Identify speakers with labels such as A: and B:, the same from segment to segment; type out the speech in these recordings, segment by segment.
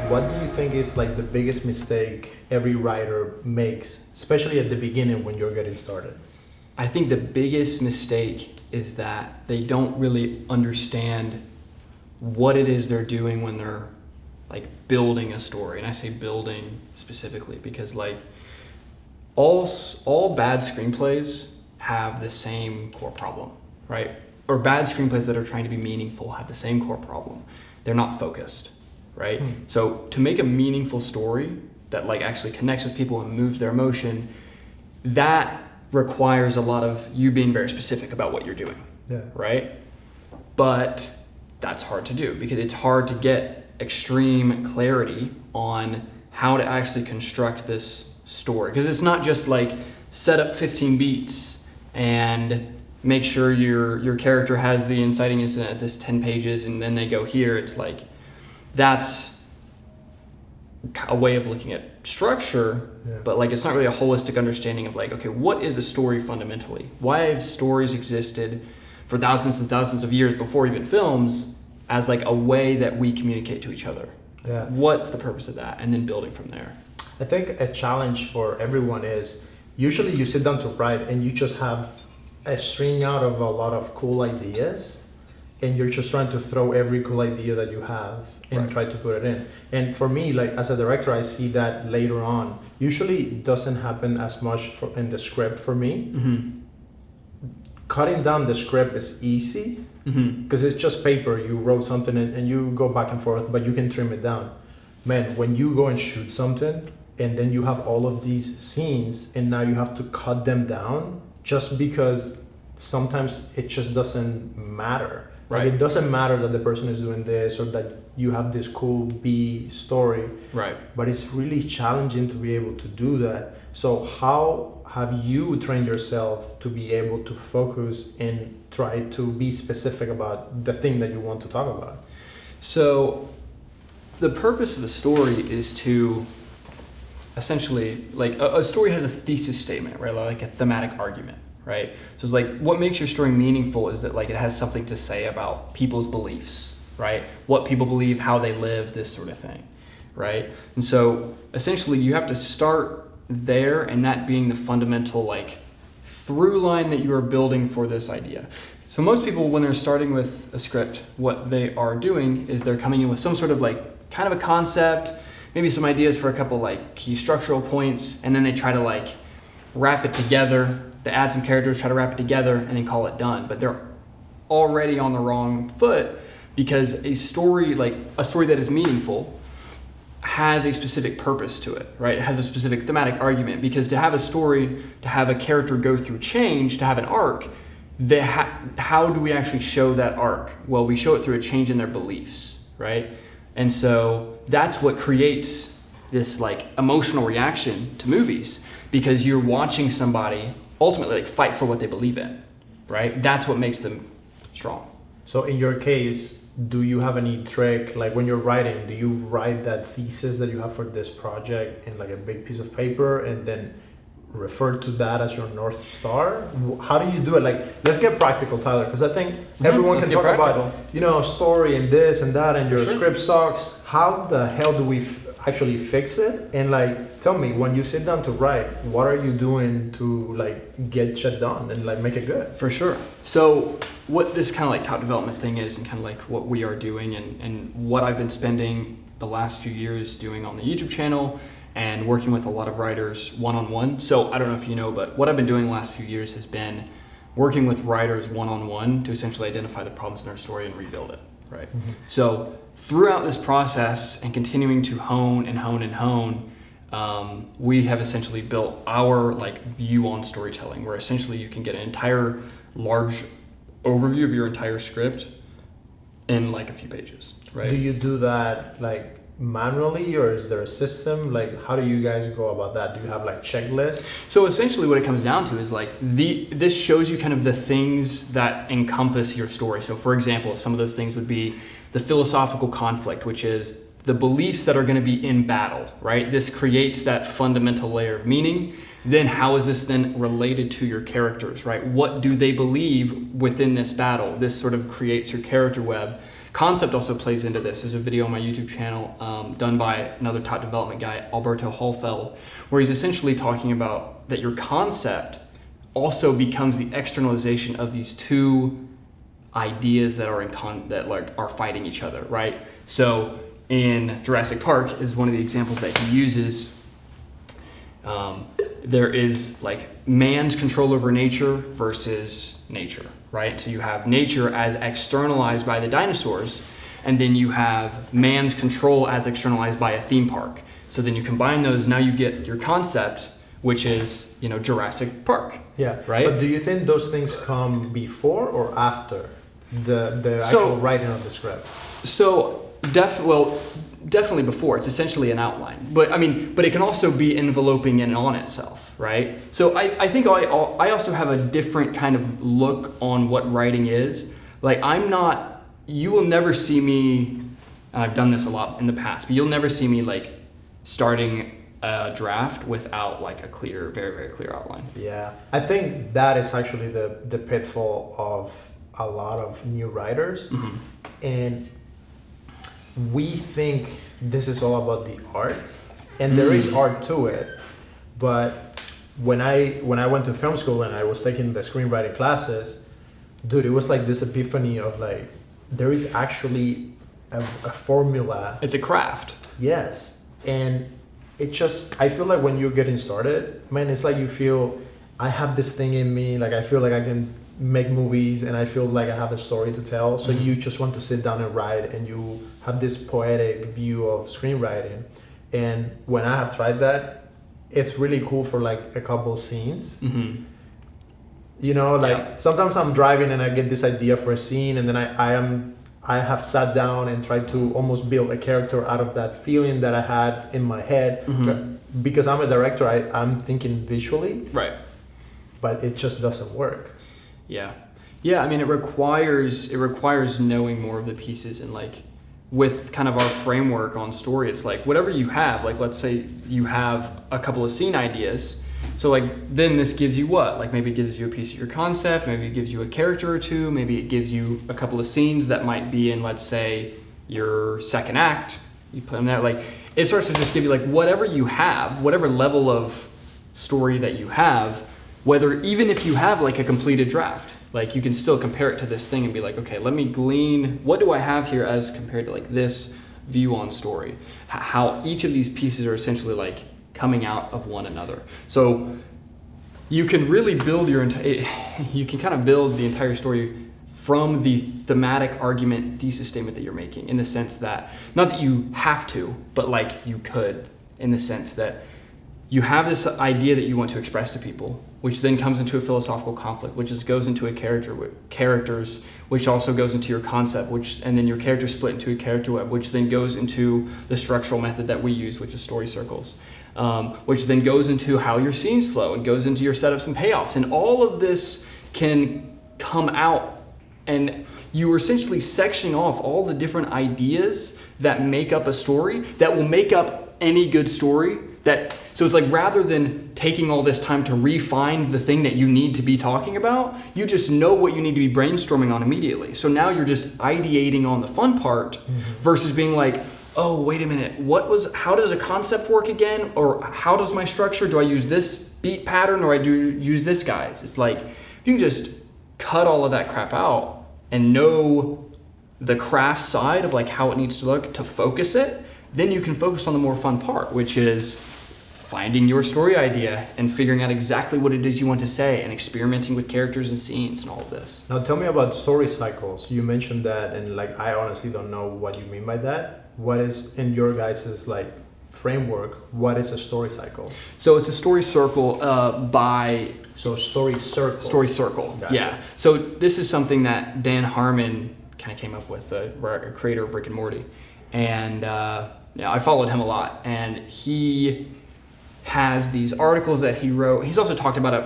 A: what do you think is like the biggest mistake every writer makes, especially at the beginning when you're getting started?
B: I think the biggest mistake is that they don't really understand what it is they're doing when they're like building a story. And I say building specifically because like all bad screenplays have the same core problem, right? Or bad screenplays that are trying to be meaningful have the same core problem. They're not focused, right? So to make a meaningful story that like actually connects with people and moves their emotion, that requires a lot of you being very specific about what you're doing, right? But that's hard to do because it's hard to get extreme clarity on how to actually construct this story. Because it's not just like set up 15 beats and make sure your character has the inciting incident at this 10 pages and then they go here. It's like, that's a way of looking at structure, but like it's not really a holistic understanding of like, okay, what is a story fundamentally? Why have stories existed for thousands and thousands of years before even films as like a way that we communicate to each other? What's the purpose of that? And then building from there.
A: I think a challenge for everyone is usually you sit down to write and you just have a string out of a lot of cool ideas and you're just trying to throw every cool idea that you have and try to put it in. And for me, like as a director, I see that later on. Usually it doesn't happen as much in the script for me. Cutting down the script is easy because it's just paper. You wrote something and you go back and forth, but you can trim it down. Man, when you go and shoot something and then you have all of these scenes and now you have to cut them down just because sometimes it just doesn't matter. Like it doesn't matter that the person is doing this or that you have this cool B story. But it's really challenging to be able to do that. So how have you trained yourself to be able to focus and try to be specific about the thing that you want to talk about?
B: So the purpose of a story is to essentially, like a story has a thesis statement, right? Like a thematic argument, right? So it's like what makes your story meaningful is that like it has something to say about people's beliefs, right? What people believe, how they live, this sort of thing, right? And so essentially you have to start there and that being the fundamental like through line that you are building for this idea. So most people when they're starting with a script, what they are doing is they're coming in with some sort of like kind of a concept, maybe some ideas for a couple like key structural points, and then they try to like wrap it together. They add some characters, try to wrap it together, and then call it done. But they're already on the wrong foot because a story that is meaningful has a specific purpose to it, right? It has a specific thematic argument because to have a story, to have a character go through change, to have an arc, how do we actually show that arc? Well, we show it through a change in their beliefs, right? And so that's what creates this like emotional reaction to movies because you're watching somebody ultimately like fight for what they believe in, right? That's what makes them strong.
A: So in your case, do you have any trick, like when you're writing, do you write that thesis that you have for this project in like a big piece of paper and then refer to that as your North Star? How do you do it? Like, let's get practical, Tyler, because I think everyone can talk about, story and this and that and your script sucks. How the hell do we actually fix it? And like, tell me, when you sit down to write, what are you doing to like get shit done and like make it good?
B: For sure. So what this kind of like top development thing is and kind of like what we are doing and what I've been spending the last few years doing on the YouTube channel and working with a lot of writers one-on-one. So I don't know if you know, but what I've been doing the last few years has been working with writers one-on-one to essentially identify the problems in their story and rebuild it, right? So throughout this process and continuing to hone, we have essentially built our like view on storytelling, where essentially you can get an entire large overview of your entire script in like a few pages, right?
A: Do you do that like manually or is there a system? Like how do you guys go about that? Do you have like checklists?
B: So essentially what it comes down to is like this shows you kind of the things that encompass your story. So for example, some of those things would be the philosophical conflict, which is the beliefs that are going to be in battle, right? This creates that fundamental layer of meaning. Then how is this then related to your characters, right? What do they believe within this battle? This sort of creates your character web. Concept also plays into this. There's a video on my YouTube channel done by another top development guy, Alberto Hallfeld, where he's essentially talking about that your concept also becomes the externalization of these two ideas that are are fighting each other, right? So in Jurassic Park is one of the examples that he uses. There is like man's control over nature versus nature, right? So you have nature as externalized by the dinosaurs, and then you have man's control as externalized by a theme park. So then you combine those, now you get your concept, which is, Jurassic Park.
A: Yeah.
B: Right?
A: But do you think those things come before or after the actual writing of the script?
B: So definitely before. It's essentially an outline, but it can also be enveloping in on itself, right? So I think I also have a different kind of look on what writing is. Like you will never see me, and I've done this a lot in the past, but you'll never see me like starting a draft without like a clear, very, very clear outline.
A: Yeah, I think that is actually the pitfall of a lot of new writers,
B: Mm-hmm.
A: and we think this is all about the art, and there is art to it, but when I went to film school and I was taking the screenwriting classes, dude, it was like this epiphany of like there is actually a formula.
B: It's a craft.
A: Yes, and I feel like when you're getting started, man, it's like you feel I have this thing in me, like I feel like I can make movies and I feel like I have a story to tell. So you just want to sit down and write, and you have this poetic view of screenwriting. And when I have tried that, it's really cool for like a couple scenes.
B: Mm-hmm.
A: Sometimes I'm driving and I get this idea for a scene, and then I have sat down and tried to almost build a character out of that feeling that I had in my head.
B: Mm-hmm.
A: Because I'm a director, I'm thinking visually.
B: Right.
A: But it just doesn't work.
B: Yeah. It requires knowing more of the pieces, and like with kind of our framework on story, it's like whatever you have, like let's say you have a couple of scene ideas. So like then this gives you what? Like maybe it gives you a piece of your concept, maybe it gives you a character or two, maybe it gives you a couple of scenes that might be in, let's say, your second act. You put them there, like it starts to just give you like whatever you have, whatever level of story that you have. Even if you have like a completed draft, like you can still compare it to this thing and be like, okay, let me glean, what do I have here as compared to like this view on story? How each of these pieces are essentially like coming out of one another. So you can really build you can kind of build the entire story from the thematic argument thesis statement that you're making, in the sense that, not that you have to, but like you could, in the sense that you have this idea that you want to express to people, which then comes into a philosophical conflict, which goes into a characters, which also goes into your concept, and then your characters split into a character web, which then goes into the structural method that we use, which is story circles, which then goes into how your scenes flow and goes into your setups and payoffs. And all of this can come out, and you are essentially sectioning off all the different ideas that make up a story, that will make up any good story. So it's like, rather than taking all this time to refine the thing that you need to be talking about, you just know what you need to be brainstorming on immediately. So now you're just ideating on the fun part, versus being like, oh, wait a minute, how does a concept work again? Or how does my structure, do I use this beat pattern or I do use this guy's? It's like, if you can just cut all of that crap out and know the craft side of like how it needs to look to focus it, then you can focus on the more fun part, which is finding your story idea and figuring out exactly what it is you want to say and experimenting with characters and scenes and all of this.
A: Now tell me about story cycles. You mentioned that, and like I honestly don't know what you mean by that. What is, in your guys' like framework, what is a story cycle?
B: So it's a story circle
A: story circle.
B: Story circle,
A: Gotcha.
B: Yeah. So this is something that Dan Harmon kind of came up with, the creator of Rick and Morty. And I followed him a lot, and he has these articles that he wrote. He's also talked about it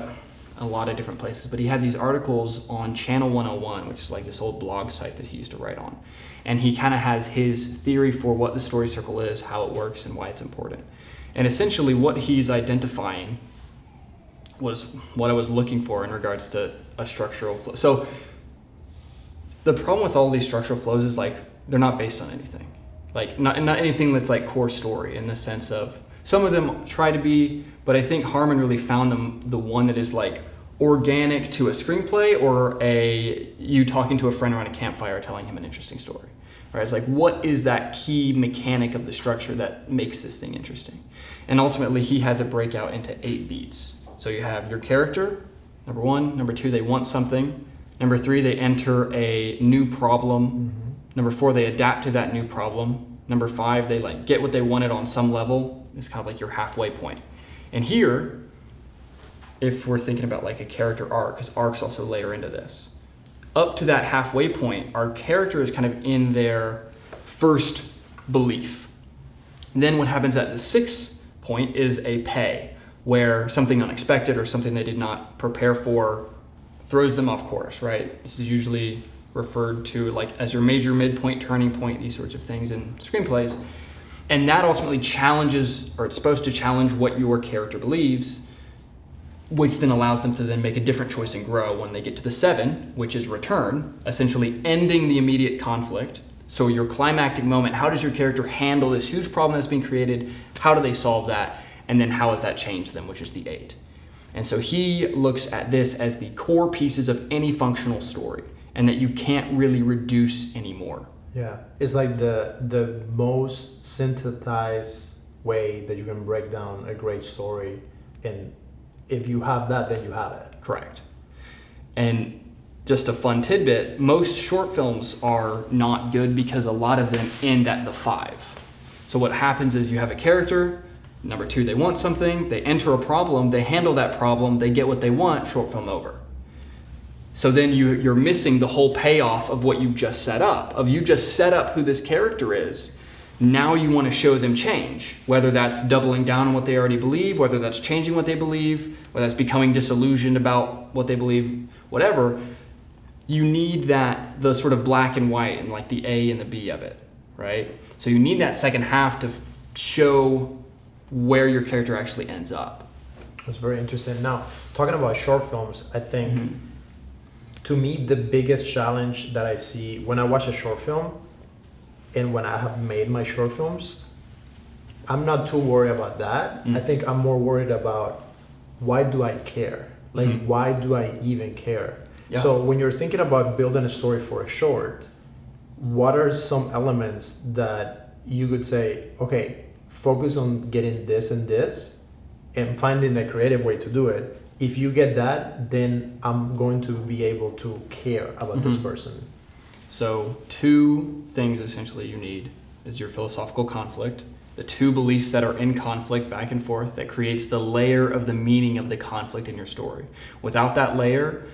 B: a lot of different places, but he had these articles on Channel 101, which is like this old blog site that he used to write on. And he kind of has his theory for what the story circle is, how it works, and why it's important. And essentially what he's identifying was what I was looking for in regards to a structural flow. So the problem with all these structural flows is like they're not based on anything. Like not anything that's like core story in the sense of some of them try to be, but I think Harmon really found the one that is like organic to a screenplay or you talking to a friend around a campfire telling him an interesting story. Right? It's like, what is that key mechanic of the structure that makes this thing interesting? And ultimately, he has it break out into 8 beats. So you have your character, number 1. Number 2, they want something. Number 3, they enter a new problem. Mm-hmm. Number 4, they adapt to that new problem. Number 5, they like get what they wanted on some level. It's kind of like your halfway point. And here, if we're thinking about like a character arc, because arcs also layer into this, up to that halfway point, our character is kind of in their first belief. And then what happens at the 6th point is a pay, where something unexpected or something they did not prepare for throws them off course, right? This is usually referred to like as your major, midpoint, turning point, these sorts of things in screenplays. And that ultimately challenges, or it's supposed to challenge what your character believes, which then allows them to then make a different choice and grow when they get to the 7, which is return, essentially ending the immediate conflict. So your climactic moment, how does your character handle this huge problem that's being created? How do they solve that? And then how has that changed them, which is the 8. And so he looks at this as the core pieces of any functional story and that you can't really reduce anymore.
A: Yeah, it's like the most synthesized way that you can break down a great story, and if you have that, then you have it.
B: Correct. And just a fun tidbit, most short films are not good because a lot of them end at the 5. So what happens is you have a character, number 2, they want something, they enter a problem, they handle that problem, they get what they want, short film over. So then you're missing the whole payoff of what you've just set up, you just set up who this character is. Now you want to show them change, whether that's doubling down on what they already believe, whether that's changing what they believe, whether that's becoming disillusioned about what they believe, whatever. You need the sort of black and white and like the A and the B of it, right? So you need that second half to show where your character actually ends up.
A: That's very interesting. Now, talking about short films, I think to me the biggest challenge that I see when I watch a short film and when I have made my short films, I'm not too worried about that. I think I'm more worried about why do I care? Like, why do I even care? Yeah. So when you're thinking about building a story for a short, what are some elements that you could say, okay, focus on getting this and this and finding a creative way to do it. If you get that, then I'm going to be able to care about this person.
B: So 2 things essentially you need is your philosophical conflict, the 2 beliefs that are in conflict back and forth that creates the layer of the meaning of the conflict in your story. Without that layer,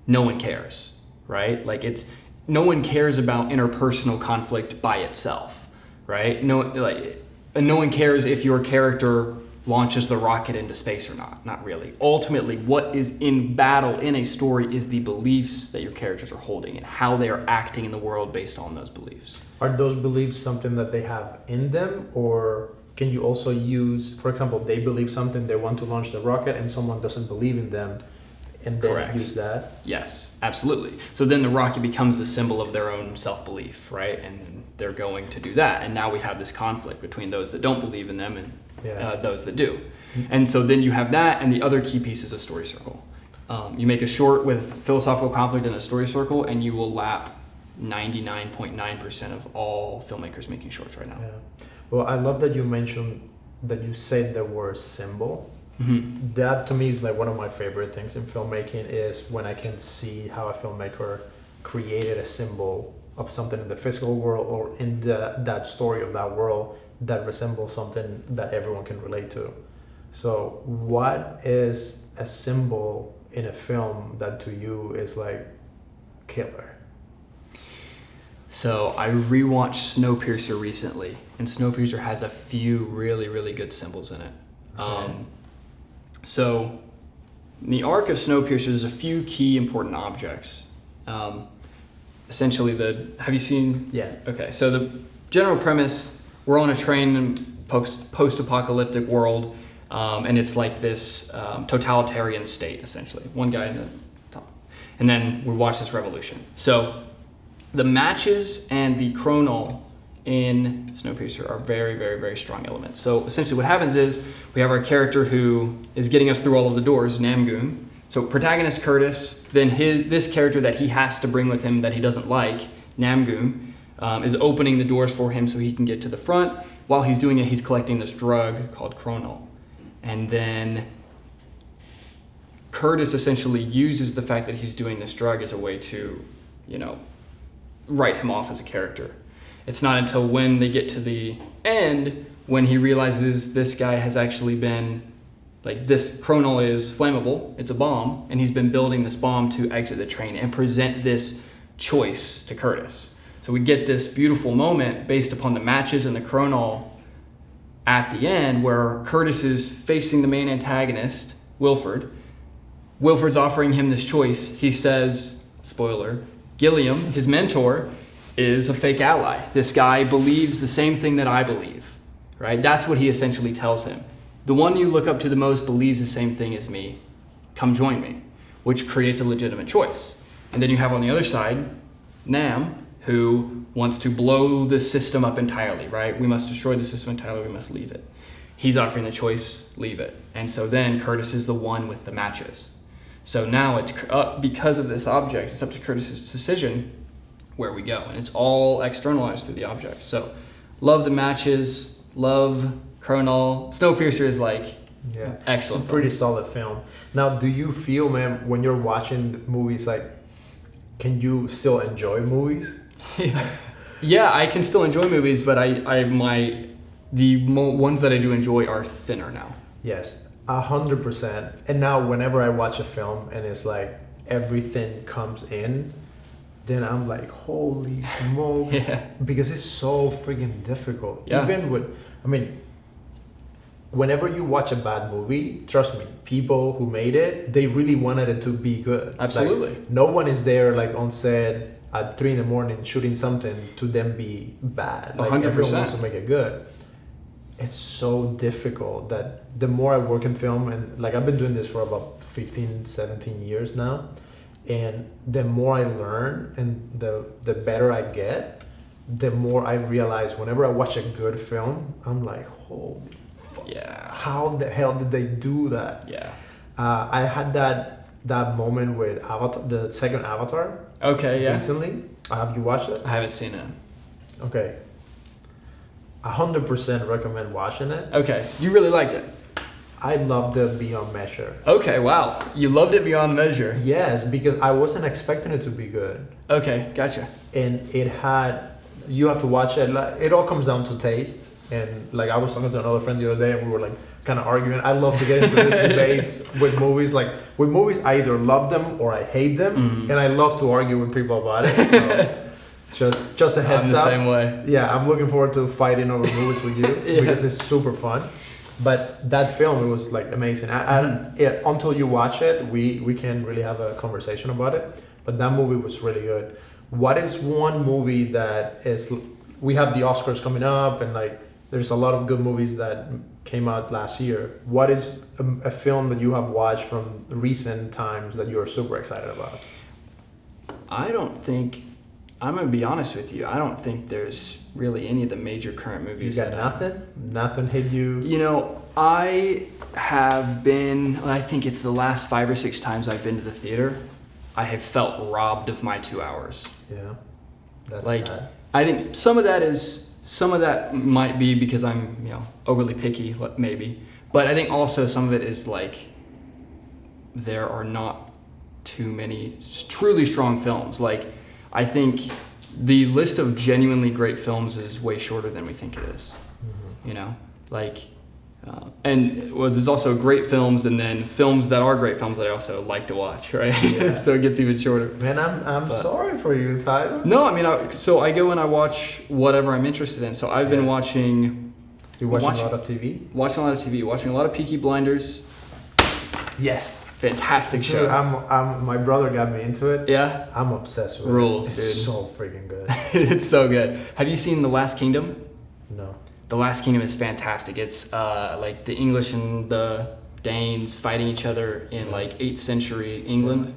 B: no one cares, right? Like no one cares about interpersonal conflict by itself, right? No one cares if your character launches the rocket into space or not really. Ultimately, what is in battle in a story is the beliefs that your characters are holding and how they are acting in the world based on those beliefs.
A: Are those beliefs something that they have in them, or can you also use, for example, they believe something, they want to launch the rocket and someone doesn't believe in them, and then
B: Correct.
A: Use that?
B: Yes, absolutely. So then the rocket becomes a symbol of their own self-belief, right? And they're going to do that. And now we have this conflict between those that don't believe in them and those that do. And so then you have that, and the other key piece is a story circle. You make a short with philosophical conflict in a story circle, and you will lap 99.9% of all filmmakers making shorts right now.
A: Yeah. Well, I love that you mentioned that you said the word symbol. That to me is like one of my favorite things in filmmaking is when I can see how a filmmaker created a symbol of something in the physical world or in that story of that world that resembles something that everyone can relate to. So what is a symbol in a film that to you is like killer?
B: So I rewatched Snowpiercer recently, and Snowpiercer has a few really, really good symbols in it.
A: Okay.
B: So In the arc of Snowpiercer, there's a few key important objects. Essentially, have you seen?
A: Yeah.
B: Okay, so the general premise: we're on a train in post-apocalyptic world, and it's like this totalitarian state, essentially. One guy in the top, and then we watch this revolution. So the matches and the chronal in Snowpiercer are very, very, very strong elements. So essentially, what happens is we have our character who is getting us through all of the doors, Namgoon. So protagonist Curtis, then this character that he has to bring with him that he doesn't like, Namgoon, is opening the doors for him so he can get to the front. While he's doing it, he's collecting this drug called chronal. And then Curtis essentially uses the fact that he's doing this drug as a way to, write him off as a character. It's not until when they get to the end when he realizes this guy has actually been, this chronal is flammable, it's a bomb, and he's been building this bomb to exit the train and present this choice to Curtis. So we get this beautiful moment based upon the matches and the chronal at the end where Curtis is facing the main antagonist, Wilford. Wilford's offering him this choice. He says, spoiler, Gilliam, his mentor, is a fake ally. This guy believes the same thing that I believe, right? That's what he essentially tells him. The one you look up to the most believes the same thing as me. Come join me, which creates a legitimate choice. And then you have on the other side, Nam, who wants to blow the system up entirely, right? We must destroy the system entirely, we must leave it. He's offering the choice, leave it. And so then Curtis is the one with the matches. So now it's because of this object, it's up to Curtis's decision where we go. And it's all externalized through the object. So love the matches, love chronal. Snowpiercer is excellent.
A: It's a pretty solid film. Now, do you feel, man, when you're watching movies, can you still enjoy movies?
B: Yeah, I can still enjoy movies, but ones that I do enjoy are thinner now.
A: Yes, 100%. And now whenever I watch a film and it's everything comes in, then I'm like, holy smokes.
B: Yeah.
A: Because it's so freaking difficult.
B: Yeah.
A: Even whenever you watch a bad movie, trust me, people who made it, they really wanted it to be good.
B: Absolutely.
A: No one is there on set at 3 a.m. shooting something to then be bad.
B: 100%.
A: Everyone wants to make it good. It's so difficult that the more I work in film, and I've been doing this for about 15, 17 years now, and the more I learn and the better I get, the more I realize whenever I watch a good film, I'm like, holy fuck,
B: yeah,
A: how the hell did they do that?
B: Yeah.
A: I had that moment with Avatar, the second Avatar.
B: Okay, yeah.
A: Recently. Have you watched it?
B: I haven't seen it.
A: Okay. 100% recommend watching it.
B: Okay, so you really liked it.
A: I loved it beyond measure.
B: Okay, wow. You loved it beyond measure.
A: Yes, because I wasn't expecting it to be good.
B: Okay, gotcha.
A: And you have to watch it. It all comes down to taste. And I was talking to another friend the other day and we were kind of arguing. I love to get into these debates with movies. With movies, I either love them or I hate them. Mm-hmm. And I love to argue with people about it. So just a heads up.
B: I'm the same way.
A: Yeah, I'm looking forward to fighting over movies with you
B: Yeah.
A: because it's super fun. But that film, it was amazing. Until you watch it, we can really have a conversation about it. But that movie was really good. What is one movie that is? We have the Oscars coming up, and there's a lot of good movies that came out last year. What is a film that you have watched from recent times that you're super excited about?
B: I'm going to be honest with you. I don't think there's really any of the major current movies.
A: You got nothing? Nothing hit you?
B: I have been, I think it's the last 5 or 6 times I've been to the theater, I have felt robbed of my 2 hours.
A: Yeah. That's sad.
B: I think some of that might be because I'm, overly picky, maybe. But I think also some of it is there are not too many truly strong films. I think the list of genuinely great films is way shorter than we think it is. Mm-hmm. There's also great films and then films that are great films that I also like to watch, right? Yeah. So it gets even shorter.
A: Man, I'm sorry for you, Tyler.
B: No, so I go and I watch whatever I'm interested in. So I've been watching...
A: You're watching a lot of TV?
B: Watching a lot of TV, watching a lot of Peaky Blinders.
A: Yes.
B: Fantastic show.
A: Dude, my brother got me into it.
B: Yeah?
A: I'm obsessed with
B: Rules,
A: it. It's
B: dude.
A: so freaking good.
B: It's so good. Have you seen The Last Kingdom?
A: No.
B: The Last Kingdom is fantastic. It's like the English and the Danes fighting each other in like 8th century England.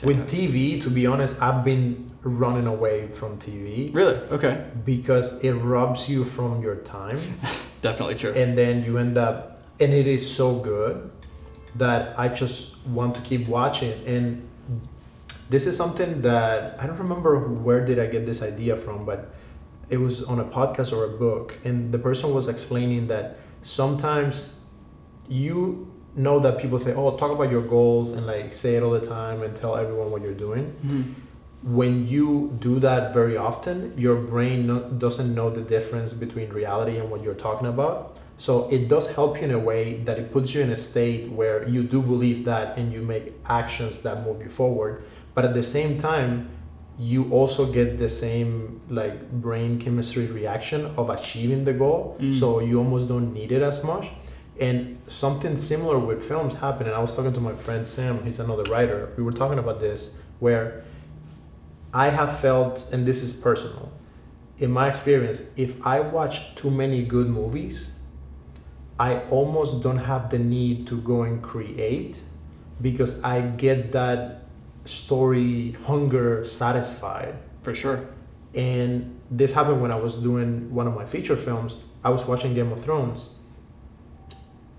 A: With TV, to be honest, I've been running away from TV.
B: Really? Okay.
A: Because it robs you from your time.
B: Definitely true.
A: And then you end up, and it is so good that I just want to keep watching. And this is something that I don't remember where did I get this idea from, but it was on a podcast or a book, and the person was explaining that sometimes you know that people say, oh, talk about your goals and like say it all the time and tell everyone what you're doing.
B: Mm-hmm.
A: When you do that very often, your brain doesn't know the difference between reality and what you're talking about. So it does help you in a way that it puts you in a state where you do believe that and you make actions that move you forward. But at the same time, you also get the same like brain chemistry reaction of achieving the goal. So you almost don't need it as much. And something similar with films happened. And I was talking to my friend Sam, he's another writer. We were talking about this, where I have felt, and this is personal, in my experience, if I watch too many good movies, I almost don't have the need to go and create because I get that story hunger satisfied.
B: For sure.
A: And this happened when I was doing one of my feature films. I was watching Game of Thrones,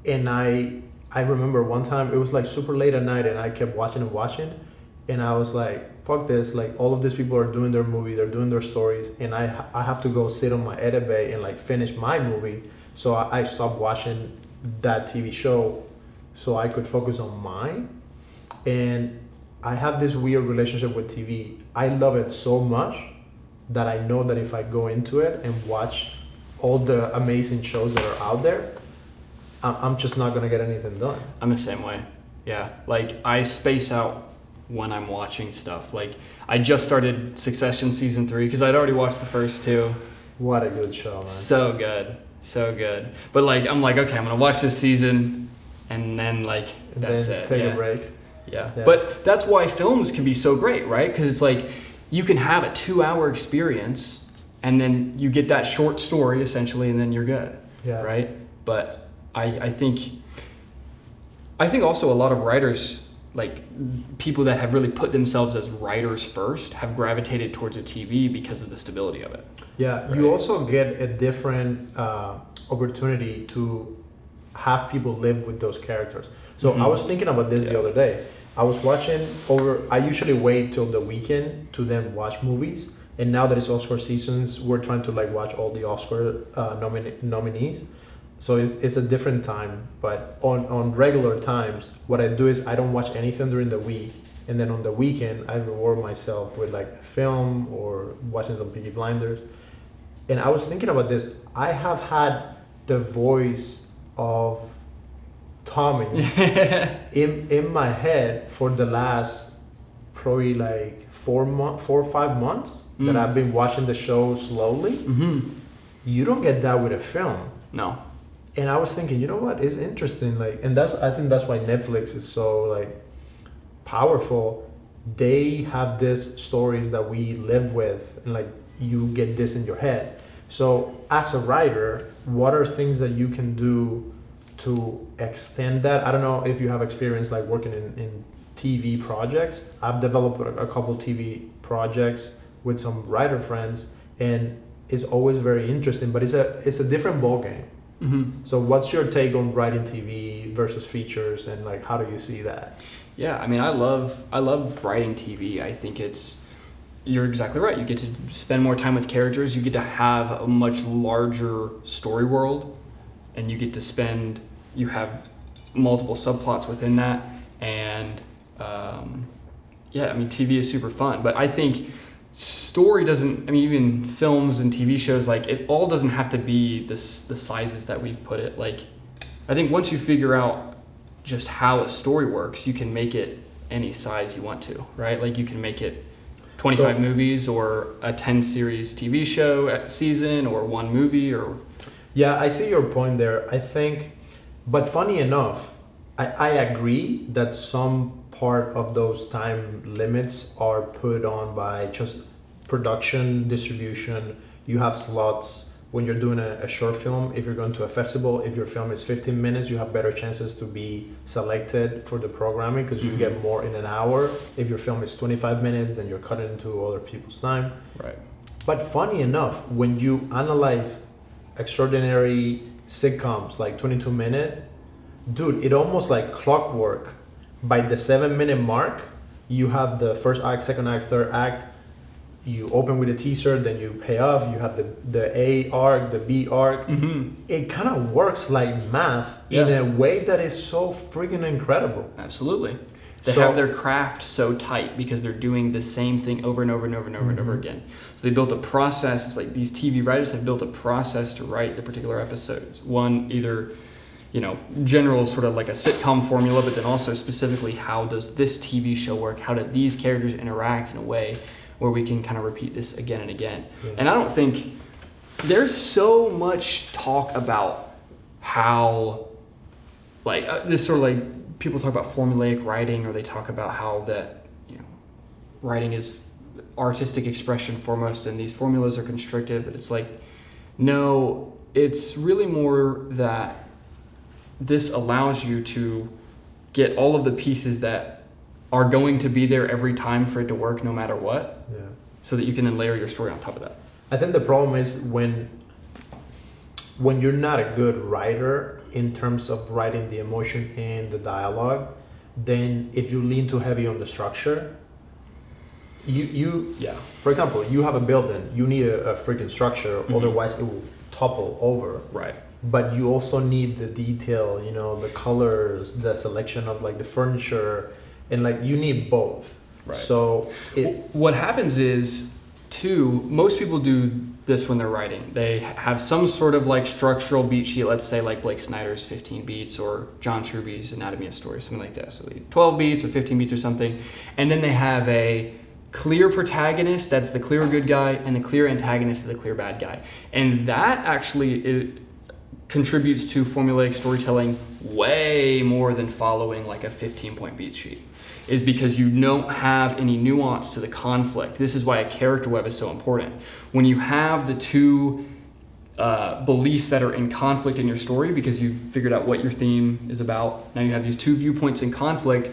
A: and I remember one time it was like super late at night, and I kept watching, and I was like, fuck this, like all of these people are doing their movie, they're doing their stories, and I have to go sit on my edit bay and like finish my movie. So I stopped watching that TV show so I could focus on mine. And I have this weird relationship with TV. I love it so much that I know that if I go into it and watch all the amazing shows that are out there, I'm just not gonna get anything done.
B: I'm the same way. Yeah. Like I space out when I'm watching stuff. Like I just started Succession season 3 because I'd already watched the first 2.
A: What a good show, man.
B: So good. So good. But like I'm like, okay, I'm gonna watch this season and then like that's
A: then
B: it.
A: Take
B: Yeah.
A: a break.
B: Yeah.
A: Yeah.
B: But that's why films can be so great, right? Because it's like you can have a 2-hour experience and then you get that short story essentially and then you're good.
A: Yeah.
B: Right? But I think also a lot of writers, like people that have really put themselves as writers first, have gravitated towards a TV because of the stability of it.
A: Yeah,
B: Right.
A: you also get a different opportunity to have people live with those characters. So I was thinking about this the other day. I was watching I usually wait till the weekend to then watch movies. And now that it's Oscar seasons, we're trying to like watch all the Oscar nominees. So it's a different time. But on regular times, what I do is I don't watch anything during the week. And then on the weekend, I reward myself with like a film or watching some Peaky Blinders. And I was thinking about this. I have had the voice of Tommy in my head for the last probably like 4 or 5 months that I've been watching the show slowly. You don't get that with a film.
B: No.
A: And I was thinking, you know what, it's interesting, like, and I think that's why Netflix is so like powerful. They have these stories that we live with, and like you get this in your head. So as a writer, what are things that you can do to extend that? I don't know if you have experience like working in TV projects. I've developed a couple TV projects with some writer friends, and it's always very interesting, but it's a different ballgame. So what's your take on writing TV versus features, and like how do you see that?
B: Yeah, I mean, I love writing TV. I think you're exactly right. You get to spend more time with characters. You get to have a much larger story world, and you have multiple subplots within that. And yeah, I mean, TV is super fun, but I think story doesn't, I mean, even films and TV shows, like it all doesn't have to be the sizes that we've put it. Like, I think once you figure out just how a story works, you can make it any size you want to, right? Like you can make it 25 movies or a 10 series TV show season or one movie or...
A: Yeah, I see your point there. I think, but funny enough, I agree that some part of those time limits are put on by just production, distribution. You have slots when you're doing a short film. If you're going to a festival, if your film is 15 minutes, you have better chances to be selected for the programming because you get more in an hour. If your film is 25 minutes, then you're cutting into other people's time.
B: Right.
A: But funny enough, when you analyze extraordinary sitcoms like 22 Minute, dude, it almost like clockwork. By the 7-minute mark, you have the first act, second act, third act. You open with a teaser, then you pay off. You have the A arc, the B arc. It kind of works like math in a way that is so freaking incredible.
B: Absolutely. They have their craft so tight because they're doing the same thing over and over and over and over and over again. So they built a process. It's like these TV writers have built a process to write the particular episodes. One, either, general sort of like a sitcom formula, but then also specifically how does this TV show work? How do these characters interact in a way where we can kind of repeat this again and again? Yeah. And I don't think there's so much talk about how this sort of like people talk about formulaic writing, or they talk about how that writing is artistic expression foremost and these formulas are constrictive, but it's like, no, it's really more that this allows you to get all of the pieces that are going to be there every time for it to work no matter what, so that you can then layer your story on top of that.
A: I think the problem is when you're not a good writer in terms of writing the emotion and the dialogue, then if you lean too heavy on the structure, for example, you have a building, you need a freaking structure, otherwise it will topple over.
B: Right.
A: But you also need the detail, the colors, the selection of like the furniture, and like you need both.
B: Right.
A: So
B: what happens is, too, most people do this when they're writing. They have some sort of like structural beat sheet, let's say like Blake Snyder's 15 beats or John Truby's Anatomy of Story, something like that. So 12 beats or 15 beats or something. And then they have a clear protagonist, that's the clear good guy, and the clear antagonist is the clear bad guy. And that actually contributes to formulaic storytelling way more than following like a 15-point beat sheet, is because you don't have any nuance to the conflict. This is why a character web is so important. When you have the two beliefs that are in conflict in your story, because you've figured out what your theme is about, now you have these two viewpoints in conflict,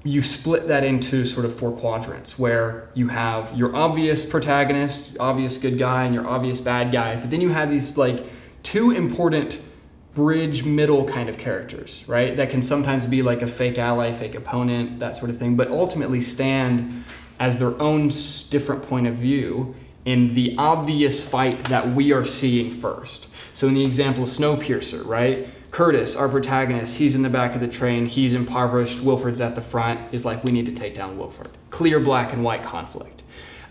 B: you split that into sort of 4 quadrants, where you have your obvious protagonist, obvious good guy, and your obvious bad guy, but then you have these like 2 important bridge middle kind of characters, right? That can sometimes be like a fake ally, fake opponent, that sort of thing, but ultimately stand as their own different point of view in the obvious fight that we are seeing first. So in the example of Snowpiercer, right? Curtis, our protagonist, he's in the back of the train, he's impoverished, Wilford's at the front, is like, we need to take down Wilford. Clear black and white conflict.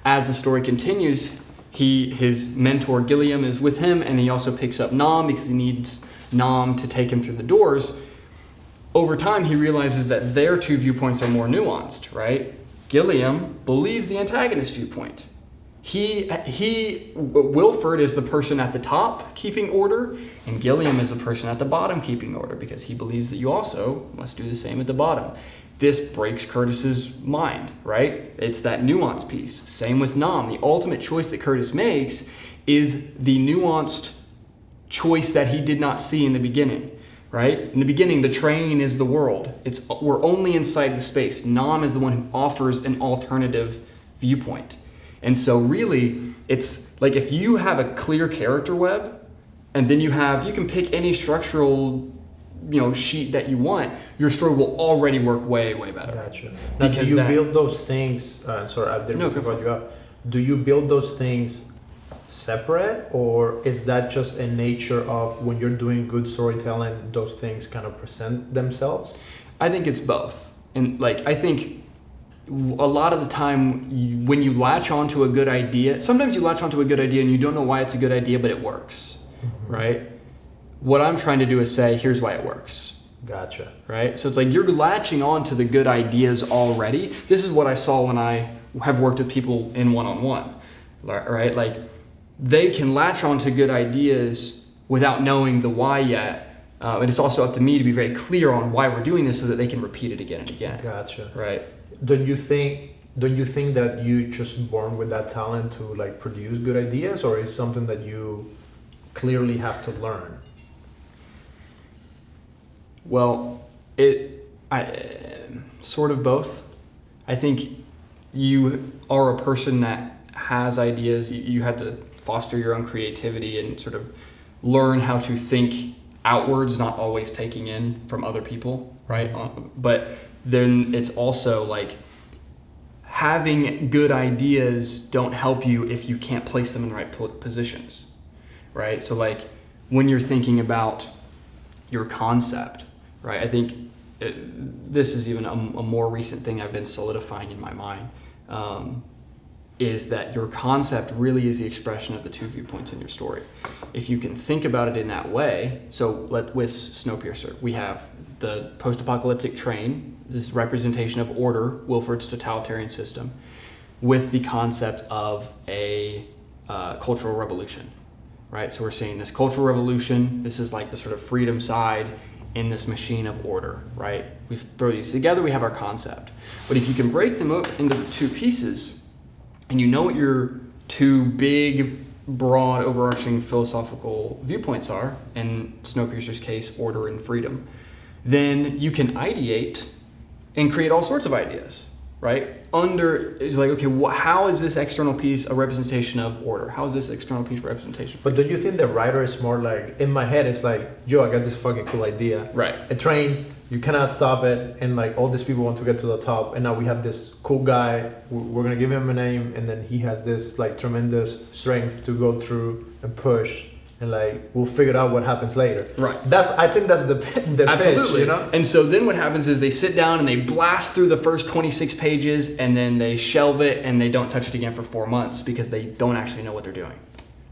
B: As the story continues, his mentor Gilliam is with him, and he also picks up Nom because he needs Nom to take him through the doors. Over time, he realizes that their 2 viewpoints are more nuanced, right? Gilliam believes the antagonist viewpoint. Wilford is the person at the top keeping order, and Gilliam is the person at the bottom keeping order, because he believes that you also must do the same at the bottom. This breaks Curtis's mind, right? It's that nuance piece. Same with Nom. The ultimate choice that Curtis makes is the nuanced choice that he did not see in the beginning, right? In the beginning, the train is the world. We're only inside the space. Nom is the one who offers an alternative viewpoint. And so really, it's like if you have a clear character web, and then you can pick any structural sheet that you want, your story will already work way, way better.
A: Gotcha. Now, do you build those things, sorry, I didn't mean to cut you up. Do you build those things separate, or is that just a nature of when you're doing good storytelling, those things kind of present themselves?
B: I think it's both. And I think a lot of the time when you latch onto a good idea, sometimes you latch onto a good idea and you don't know why it's a good idea, but it works, right? What I'm trying to do is say, here's why it works.
A: Gotcha.
B: Right? So it's like you're latching on to the good ideas already. This is what I saw when I have worked with people in one-on-one, right? Like they can latch on to good ideas without knowing the why yet And it's also up to me to be very clear on why we're doing this so that they can repeat it again and again.
A: Gotcha.
B: Right.
A: Don't you think that you just born with that talent to like produce good ideas, or is something that you clearly have to learn?
B: Well, sort of both. I think you are a person that has ideas. You have to foster your own creativity and sort of learn how to think outwards, not always taking in from other people, right? But then it's also like having good ideas don't help you if you can't place them in the right positions, right? So like when you're thinking about your concept, right? I think this is even a more recent thing I've been solidifying in my mind, is that your concept really is the expression of the two viewpoints in your story. If you can think about it in that way, so with Snowpiercer, we have the post-apocalyptic train, this representation of order, Wilford's totalitarian system, with the concept of a cultural revolution, right? So we're seeing this cultural revolution, this is like the sort of freedom side in this machine of order, right? We throw these together, we have our concept. But if you can break them up into the two pieces, and you know what your two big, broad, overarching philosophical viewpoints are, in Snowpiercer's case, order and freedom, then you can ideate and create all sorts of ideas, right? It's like, okay, how is this external piece a representation of order? How is this external piece a representation of
A: But don't you think the writer is more like, in my head, it's like, yo, I got this fucking cool idea.
B: Right.
A: A train, you cannot stop it, and like all these people want to get to the top, and now we have this cool guy, we're gonna give him a name, and then he has this like tremendous strength to go through and push, and like we'll figure out what happens later.
B: Right.
A: I think that's the
B: Absolutely.
A: pitch, you know?
B: And so then what happens is they sit down and they blast through the first 26 pages, and then they shelve it and they don't touch it again for 4 months because they don't actually know what they're doing.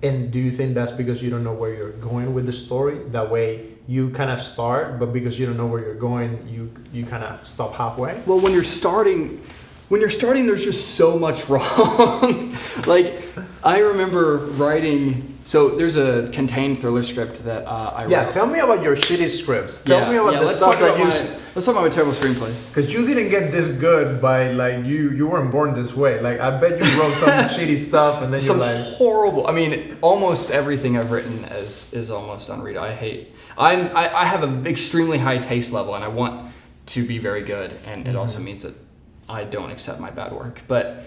A: And do you think that's because you don't know where you're going with the story? That way you kind of start, but because you don't know where you're going, you kind of stop halfway?
B: Well, when you're starting, there's just so much wrong. Like, I remember writing, so there's a contained thriller script that I wrote.
A: Yeah, tell me about your shitty scripts. Tell me about the
B: let's
A: stuff
B: talk
A: that
B: about let's talk about my terrible screenplays.
A: Because you didn't get this good by like you weren't born this way. Like I bet you wrote some shitty stuff and then
B: Some
A: you're like
B: horrible. I mean, almost everything I've written is almost unreadable. I have an extremely high taste level, and I want to be very good, and it also means that I don't accept my bad work. But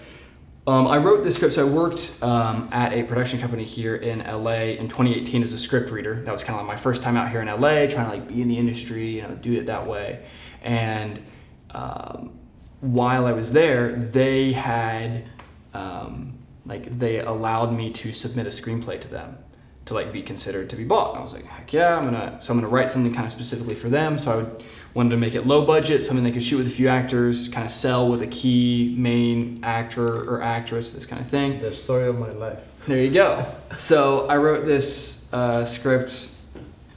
B: I wrote this script. So I worked at a production company here in LA in 2018 as a script reader. That was kind of like my first time out here in LA, trying to like be in the industry, do it that way. And while I was there, they had they allowed me to submit a screenplay to them to like be considered to be bought. And I was like, heck yeah, I'm gonna write something kind of specifically for them. So I wanted to make it low budget, something they could shoot with a few actors, kind of sell with a key main actor or actress, this kind of thing.
A: the story of my life.
B: There you go. So I wrote this script.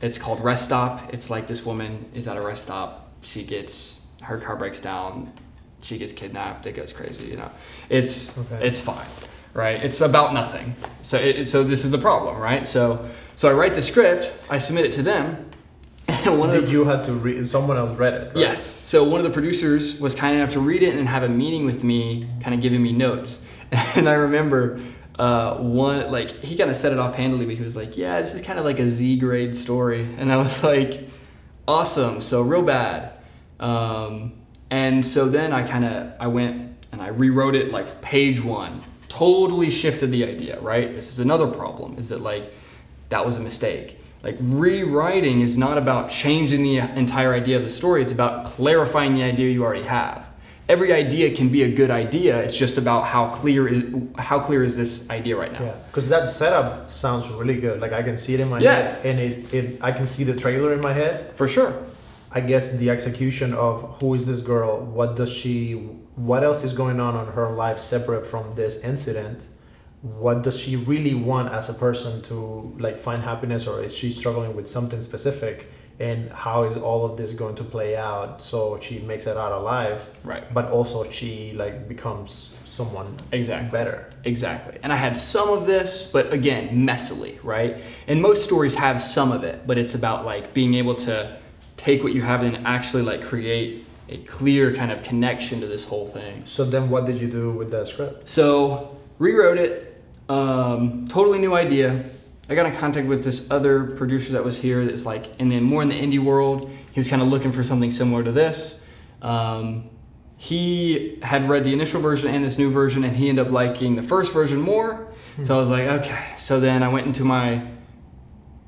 B: It's called Rest Stop. It's like this woman is at a rest stop. Her car breaks down. She gets kidnapped. It goes crazy. It's fine, right? It's about nothing. So this is the problem, right? So I write the script. I submit it to them. And
A: you had to read? Someone else read it, right?
B: Yes. So one of the producers was kind enough to read it and have a meeting with me, kind of giving me notes. And I remember he kind of set it off handily, but he was like, "Yeah, this is kind of like a Z grade story," and I was like, "Awesome, so real bad." And so then I went and I rewrote it like page 1, totally shifted the idea, right? This is another problem, is that like that was a mistake. Like rewriting is not about changing the entire idea of the story, it's about clarifying the idea you already have. Every idea can be a good idea, it's just about how clear is this idea right now.
A: Yeah, because that setup sounds really good. Like I can see it in my head, and I can see the trailer in my head.
B: For sure.
A: I guess the execution of who is this girl, what else is going on her life separate from this incident, what does she really want as a person to like find happiness, or is she struggling with something specific, and how is all of this going to play out so she makes it out alive,
B: right?
A: But also she like becomes someone
B: Exactly.
A: better.
B: Exactly. And I had some of this, but again, messily, right? And most stories have some of it, but it's about like being able to take what you have and actually like create a clear kind of connection to this whole thing.
A: So then what did you do with that script?
B: So rewrote it, totally new idea. I got in contact with this other producer that was here that's like more in the indie world. He was kind of looking for something similar to this. He had read the initial version and this new version, and he ended up liking the first version more. So I was like, okay. So then I went into my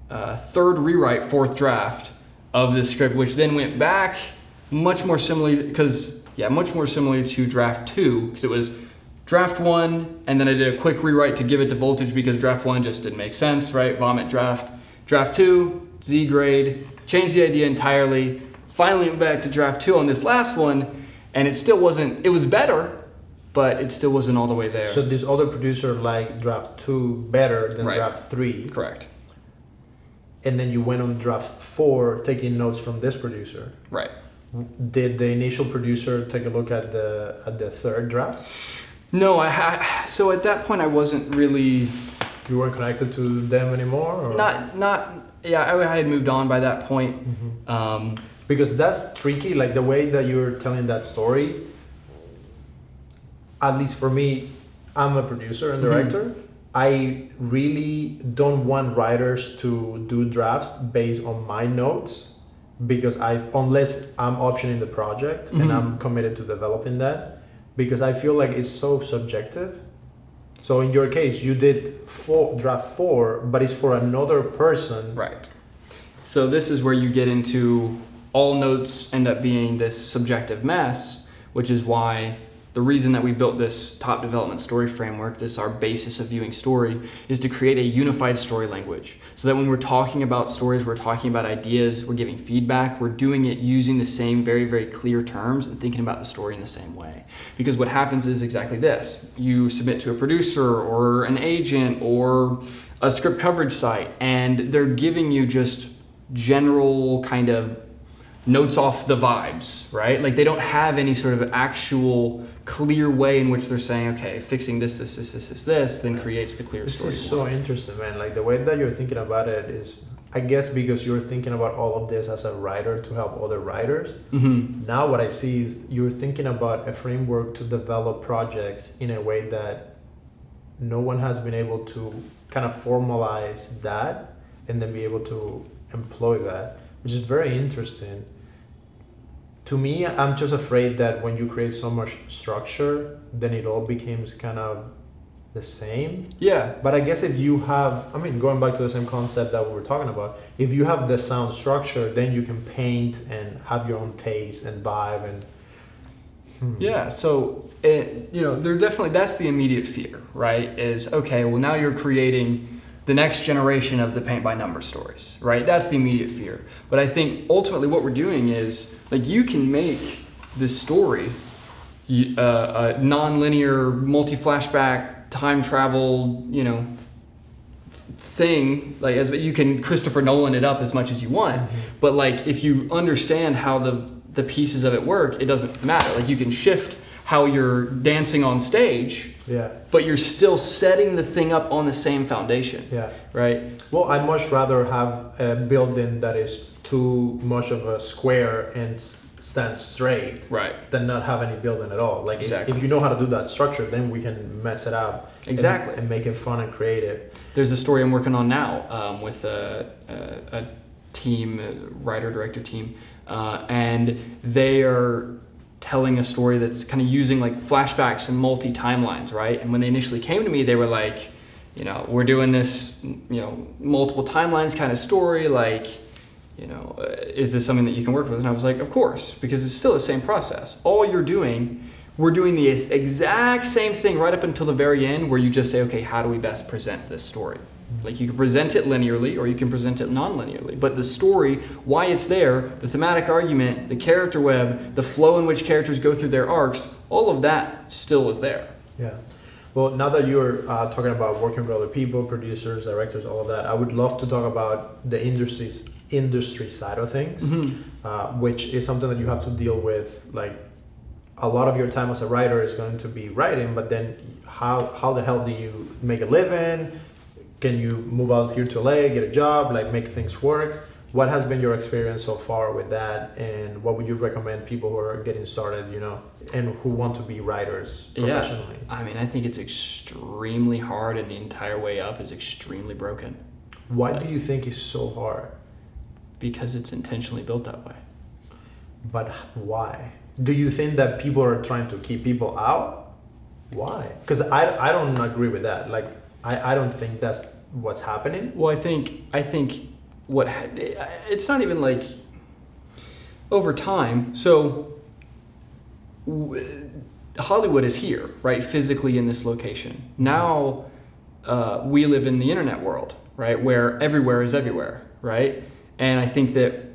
B: third rewrite, fourth draft of this script, which then went back much more similarly to draft 2, because it was draft 1, and then I did a quick rewrite to give it to Voltage because draft 1 just didn't make sense, right? Vomit draft. Draft 2, Z grade, changed the idea entirely. Finally went back to draft 2 on this last one, and it still wasn't, it was better, but it still wasn't all the way there.
A: So this other producer liked draft 2 better than
B: Right.
A: draft 3.
B: Correct.
A: And then you went on draft 4 taking notes from this producer.
B: Right.
A: Did the initial producer take a look at the third draft?
B: No, so at that point I wasn't really,
A: You weren't connected to them anymore? Or?
B: I had moved on by that point.
A: Because that's tricky, like the way that you're telling that story, at least for me, I'm a producer and director. I really don't want writers to do drafts based on my notes, because unless I'm optioning the project and I'm committed to developing that, because I feel like it's so subjective. So in your case, you did draft 4, but it's for another person.
B: Right. So this is where you get into all notes end up being this subjective mess, which is why the reason that we built this top development story framework, this is our basis of viewing story, is to create a unified story language. So that when we're talking about stories, we're talking about ideas, we're giving feedback, we're doing it using the same very, very clear terms and thinking about the story in the same way. Because what happens is exactly this. You submit to a producer or an agent or a script coverage site, and they're giving you just general kind of notes off the vibes, right? Like they don't have any sort of actual clear way in which they're saying, okay, fixing this, then creates the clear story.
A: This is so interesting, man. Like the way that you're thinking about it is, I guess because you're thinking about all of this as a writer to help other writers. Now what I see is you're thinking about a framework to develop projects in a way that no one has been able to kind of formalize that and then be able to employ that, which is very interesting. To me, I'm just afraid that when you create so much structure, then it all becomes kind of the same.
B: Yeah.
A: But I guess if you have, going back to the same concept that we were talking about, if you have the sound structure, then you can paint and have your own taste and vibe and.
B: Yeah, so they're definitely, that's the immediate fear, right? Is okay, well now you're creating the next generation of the paint by number stories, right? That's the immediate fear. But I think ultimately what we're doing is, like, you can make this story a non-linear, multi-flashback, time travel, thing, like as you can Christopher Nolan it up as much as you want. But like if you understand how the pieces of it work, it doesn't matter. Like you can shift how you're dancing on stage, but you're still setting the thing up on the same foundation. Right?
A: Well, I'd much rather have a building that is too much of a square and stands straight, than not have any building at all. Like if you know how to do that structure, then we can mess it up and make it fun and creative.
B: There's a story I'm working on now with a team, writer-director team, and they are telling a story that's kind of using like flashbacks and multi-timelines, right? And when they initially came to me, they were like, we're doing this, multiple timelines kind of story, like, is this something that you can work with? And I was like, of course, because it's still the same process. All you're doing, we're doing the exact same thing right up until the very end, where you just say, okay, how do we best present this story? Like you can present it linearly or you can present it non-linearly, but the story, why it's there, the thematic argument, the character web, the flow in which characters go through their arcs, all of that still is there.
A: Yeah. Well, now that you're talking about working with other people, producers, directors, all of that, I would love to talk about the industry side of things, which is something that you have to deal with like a lot of your time as a writer is going to be writing, but then how the hell do you make a living? Can you move out here to LA, get a job, like make things work? What has been your experience so far with that, and what would you recommend people who are getting started, you know, and who want to be writers professionally?
B: Yeah, I mean, I think it's extremely hard, and the entire way up is extremely broken.
A: Why do you think it's so hard?
B: Because it's intentionally built that way.
A: But why? Do you think that people are trying to keep people out? Why? Because I don't agree with that. Like, I don't think that's what's happening.
B: Well, I think it's not even like over time. So Hollywood is here, right? Physically in this location. Now we live in the internet world, right? Where everywhere is everywhere, right? And I think that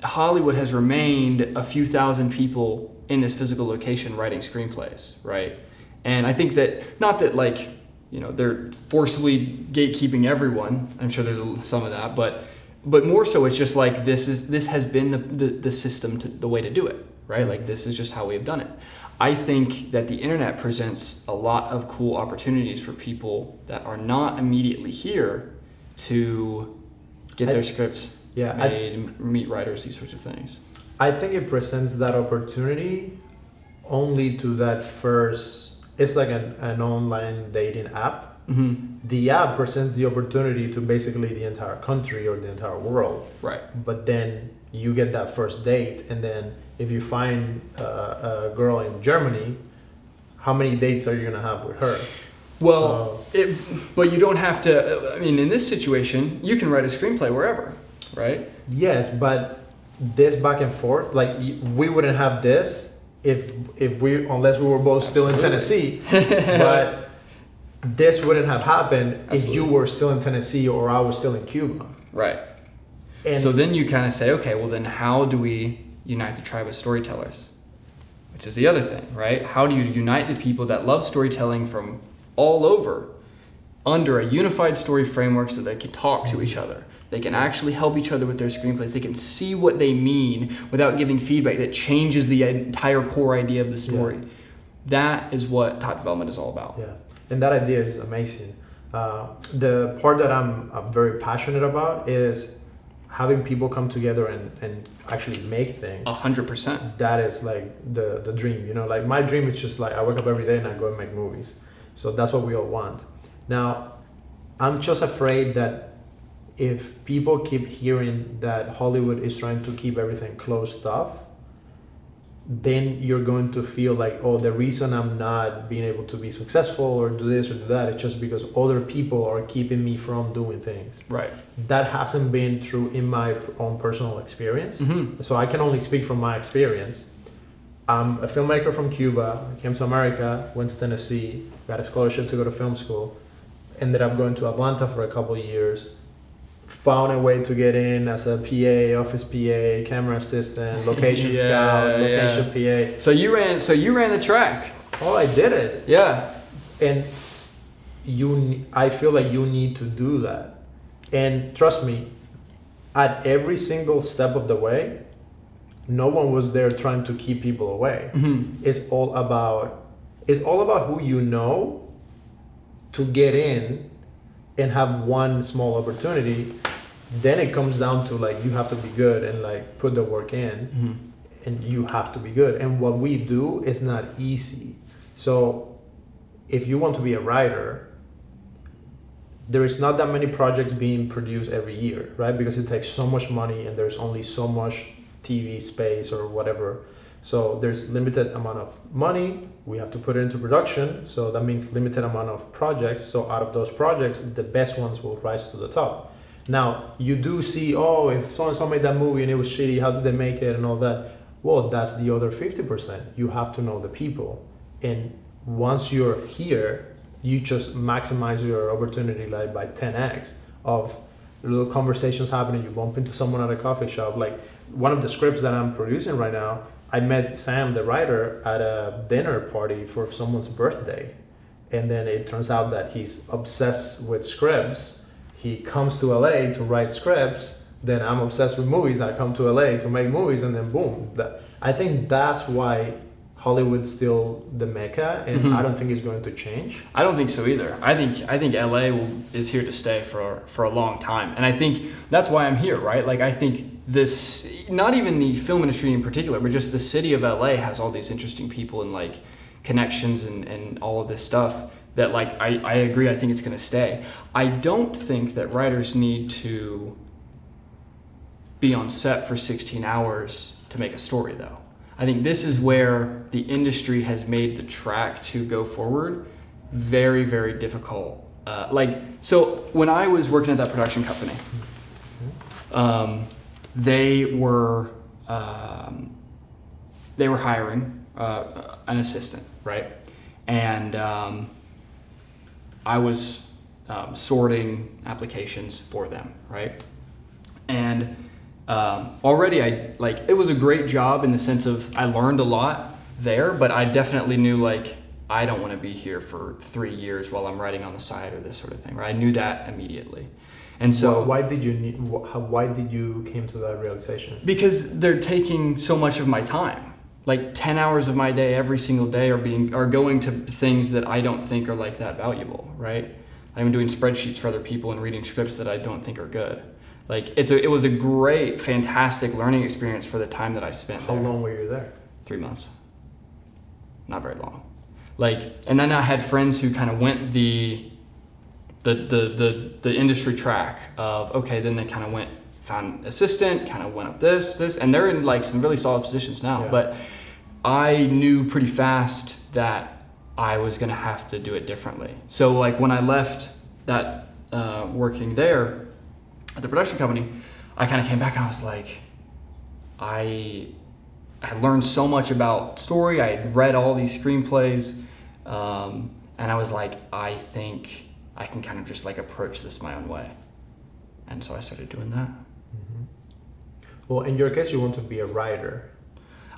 B: Hollywood has remained a few thousand people in this physical location writing screenplays, right? And I think that, not that like, you know, they're forcibly gatekeeping everyone. I'm sure there's some of that, but more so it's just like this has been the system, the way to do it, right? Like this is just how we have done it. I think that the internet presents a lot of cool opportunities for people that are not immediately here to get their scripts made and meet writers, these sorts of things.
A: I think it presents that opportunity only to that first. It's like an online dating app.
B: Mm-hmm.
A: The app presents the opportunity to basically the entire country or the entire world.
B: Right.
A: But then you get that first date, and then if you find a girl in Germany, how many dates are you gonna have with her?
B: Well, but you don't have to. I mean, in this situation, you can write a screenplay wherever, right?
A: Yes, but this back and forth, like we wouldn't have this unless we were both still in Tennessee. But this wouldn't have happened if you were still in Tennessee or I was still in Cuba.
B: Right.
A: And
B: so then you kind of say, okay, well then how do we unite the tribe of storytellers? Which is the other thing, right? How do you unite the people that love storytelling from all over under a unified story framework so they can talk to each other? They can actually help each other with their screenplays. They can see what they mean without giving feedback that changes the entire core idea of the story. Yeah. That is what top development is all about.
A: Yeah, and that idea is amazing. The part that I'm very passionate about is having people come together and actually make things.
B: 100%.
A: That is like the dream, you know, like my dream is just like I wake up every day and I go and make movies. So that's what we all want. Now, I'm just afraid that if people keep hearing that Hollywood is trying to keep everything closed off, then you're going to feel like, oh, the reason I'm not being able to be successful or do this or do that is just because other people are keeping me from doing things.
B: Right.
A: That hasn't been true in my own personal experience.
B: Mm-hmm.
A: So I can only speak from my experience. I'm a filmmaker from Cuba. I came to America, went to Tennessee, got a scholarship to go to film school, ended up going to Atlanta for a couple of years, found a way to get in as a PA, office PA, camera assistant, location scout, location PA.
B: So you ran the track.
A: Oh, I did it.
B: Yeah.
A: And I feel like you need to do that. And trust me, at every single step of the way, no one was there trying to keep people away.
B: Mm-hmm.
A: It's all about who you know to get in and have one small opportunity. Then it comes down to like you have to be good and like put the work in.
B: Mm-hmm.
A: And you have to be good. And what we do is not easy. So if you want to be a writer, there is not that many projects being produced every year, right? Because it takes so much money and there's only so much TV space or whatever. So there's limited amount of money. We have to put it into production. So that means limited amount of projects. So out of those projects, the best ones will rise to the top. Now, you do see, oh, if so-and-so made that movie and it was shitty, how did they make it and all that? Well, that's the other 50%. You have to know the people. And once you're here, you just maximize your opportunity like by 10x of little conversations happening. You bump into someone at a coffee shop. Like one of the scripts that I'm producing right now, I met Sam, the writer, at a dinner party for someone's birthday. And then it turns out that he's obsessed with scripts. He comes to LA to write scripts. Then I'm obsessed with movies. I come to LA to make movies, and then boom. I think that's why Hollywood's still the mecca, and I don't think it's going to change.
B: I don't think so either. I think LA is here to stay for a long time, and I think that's why I'm here, right? Like I think this, not even the film industry in particular, but just the city of LA has all these interesting people and like connections and all of this stuff that like I agree. I think it's going to stay. I don't think that writers need to be on set for 16 hours to make a story, though. I think this is where the industry has made the track to go forward very, very difficult. So when I was working at that production company, they were hiring an assistant, right? And I was sorting applications for them, right? And already it was a great job in the sense of I learned a lot there, but I definitely knew like I don't want to be here for 3 years while I'm writing on the side or this sort of thing, right? I knew that immediately. And so
A: why did you came to that realization?
B: Because they're taking so much of my time. Like 10 hours of my day every single day are going to things that I don't think are like that valuable, right? I'm doing spreadsheets for other people and reading scripts that I don't think are good. Like it was a great, fantastic learning experience for the time that I spent there.
A: How long were you there?
B: 3 months. Not very long. And then I had friends who kind of went the industry track of, okay, then they kind of found assistant, kind of went up this, and they're in like some really solid positions now. Yeah. But I knew pretty fast that I was going to have to do it differently. So like when I left that working there at the production company, I kind of came back and I was like, I learned so much about story. I had read all these screenplays, and I was like, I think I can kind of just like approach this my own way. And so I started doing that.
A: Mm-hmm. Well, in your case, you want to be a writer.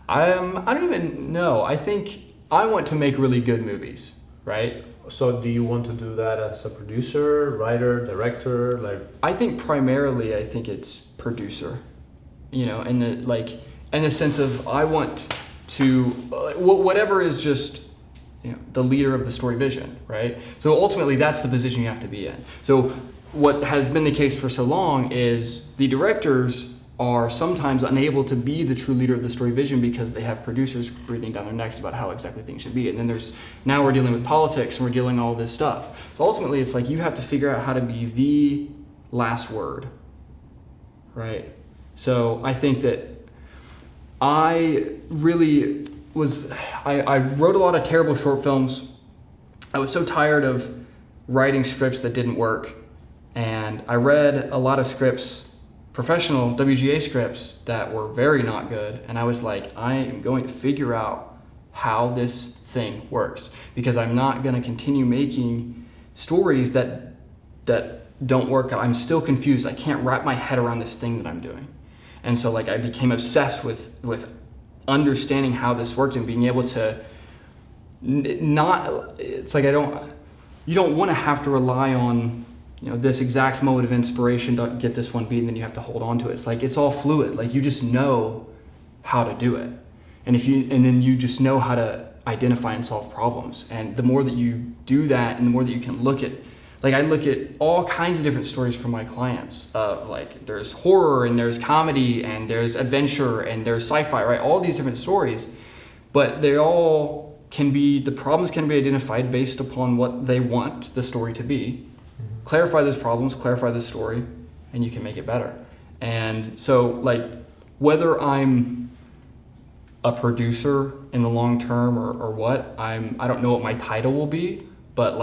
B: I don't even know. I think I want to make really good movies, right?
A: So do you want to do that as a producer, writer, director?
B: I think primarily it's producer, in the sense of I want to whatever is just the leader of the story vision, right? So ultimately that's the position you have to be in. So what has been the case for so long is the directors are sometimes unable to be the true leader of the story vision because they have producers breathing down their necks about how exactly things should be. And then now we're dealing with politics and we're dealing all this stuff. So ultimately it's like you have to figure out how to be the last word, right? So I think that I really I wrote a lot of terrible short films. I was so tired of writing scripts that didn't work. And I read a lot of scripts, professional WGA scripts that were very not good, and I was like, I am going to figure out how this thing works because I'm not going to continue making stories that don't work. I'm still confused. I can't wrap my head around this thing that I'm doing. And so I became obsessed with understanding how this worked and being able to you don't want to have to rely on this exact moment of inspiration to get this one beat, and then you have to hold on to it. It's like it's all fluid. Like you just know how to do it, and then you just know how to identify and solve problems. And the more that you do that, and the more that you can look at, I look at all kinds of different stories from my clients. There's horror, and there's comedy, and there's adventure, and there's sci-fi, right? All these different stories, but they all the problems can be identified based upon what they want the story to be. Clarify those problems, clarify the story, and you can make it better. And so whether I'm a producer in the long term or what, I don't know what my title will be, but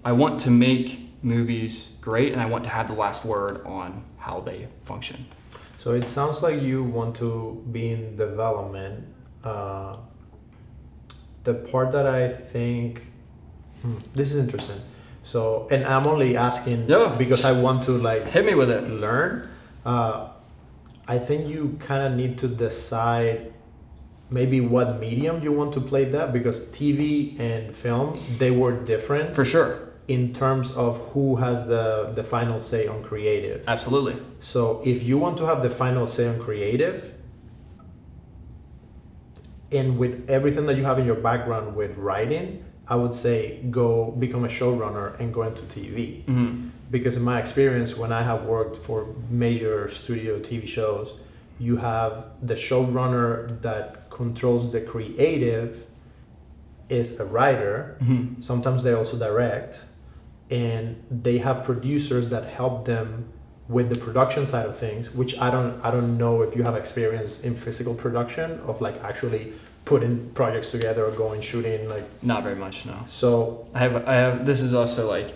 B: I want to make movies great and I want to have the last word on how they function.
A: So it sounds like you want to be in development. The part that I think, this is interesting. So, and I'm only asking because I want to
B: hit me with it.
A: Learn. I think you kind of need to decide maybe what medium you want to play that, because TV and film, they were different.
B: For sure.
A: In terms of who has the final say on creative.
B: Absolutely.
A: So if you want to have the final say on creative, And with everything that you have in your background with writing, I would say go become a showrunner and go into TV.
B: Mm-hmm.
A: Because in my experience, when I have worked for major studio TV shows, you have the showrunner that controls the creative is a writer.
B: Mm-hmm.
A: Sometimes they also direct, and they have producers that help them with the production side of things, which I don't know if you have experience in physical production of like actually putting projects together or going shooting like.
B: Not very much, no.
A: So
B: I have. This is also like,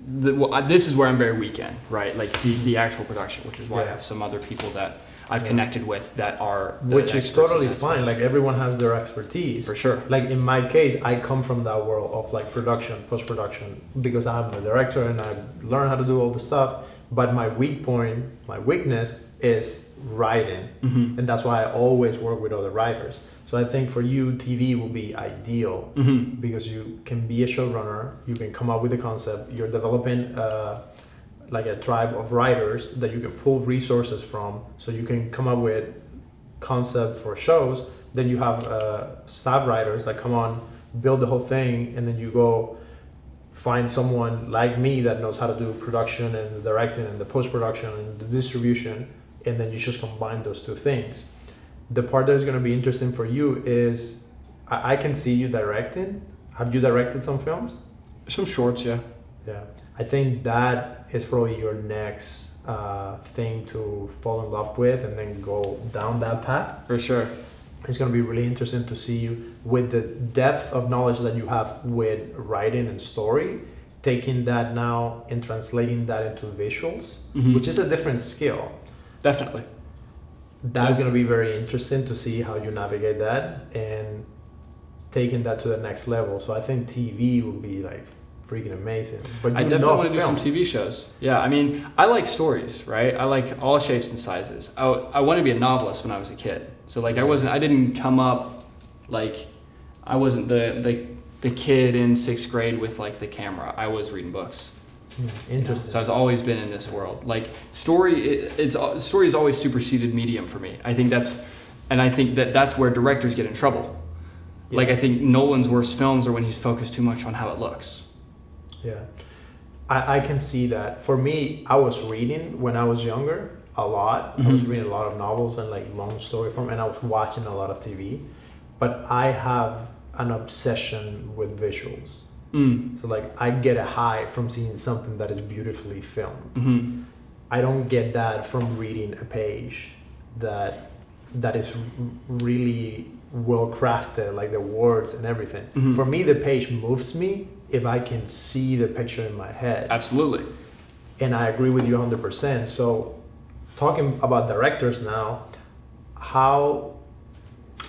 B: this is where I'm very weak in, right? Like the actual production, which is why I have some other people that I've connected with that are
A: which is totally fine. Like everyone has their expertise.
B: For sure.
A: Like in my case, I come from that world of like production, post-production, because I'm a director and I learn how to do all the stuff. But my weakness is writing.
B: Mm-hmm.
A: And that's why I always work with other writers. So I think for you, TV will be ideal
B: Mm-hmm.
A: because you can be a showrunner, you can come up with a concept, you're developing like a tribe of writers that you can pull resources from, so you can come up with concept for shows. Then you have staff writers that come on, build the whole thing, and then you go find someone like me that knows how to do production and the directing and the post-production and the distribution, and then you just combine those two things. The part that is going to be interesting for you is I can see you directing. Have you directed some films?
B: Some shorts, yeah.
A: Yeah. I think that is probably your next thing to fall in love with and then go down that path.
B: For sure.
A: It's going to be really interesting to see you with the depth of knowledge that you have with writing and story, taking that now and translating that into visuals,
B: Mm-hmm.
A: which is a different skill.
B: Definitely.
A: That's going to be very interesting to see how you navigate that and taking that to the next level. So I think TV will be like freaking amazing. But
B: I definitely want to do some TV shows. Yeah, I mean, I like stories, right? I like all shapes and sizes. I wanted to be a novelist when I was a kid. So like I didn't come up like, I wasn't the kid in 6th grade with like the camera. I was reading books.
A: Interesting.
B: So I've always been in this world. Like story has always superseded medium for me. I think that's where directors get in trouble. Yeah. Like I think Nolan's worst films are when he's focused too much on how it looks.
A: Yeah, I can see that. For me, I was reading when I was younger a lot.
B: Mm-hmm.
A: I was reading a lot of novels and like long story form, and I was watching a lot of TV. But I have an obsession with visuals. So like I get a high from seeing something that is beautifully filmed.
B: Mm-hmm.
A: I don't get that from reading a page that is really well crafted, like the words and everything.
B: Mm-hmm.
A: For me, the page moves me if I can see the picture in my head.
B: Absolutely.
A: And I agree with you 100%. So talking about directors now,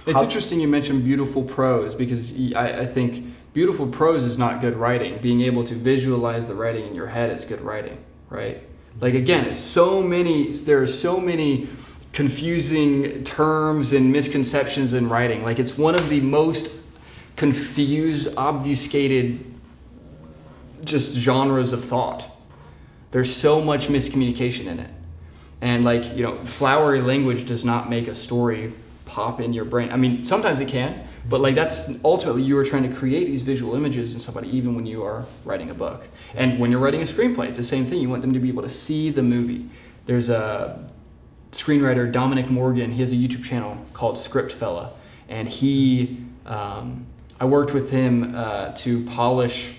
B: it's interesting you mentioned beautiful prose, because I think beautiful prose is not good writing. Being able to visualize the writing in your head is good writing, right? Like again, there are so many confusing terms and misconceptions in writing. Like it's one of the most confused, obfuscated just genres of thought. There's so much miscommunication in it. And like, flowery language does not make a story pop in your brain. I mean, sometimes it can, but like that's ultimately you are trying to create these visual images in somebody even when you are writing a book. And when you're writing a screenplay, it's the same thing. You want them to be able to see the movie. There's a screenwriter, Dominic Morgan. He has a YouTube channel called Script Fella, and I worked with him to polish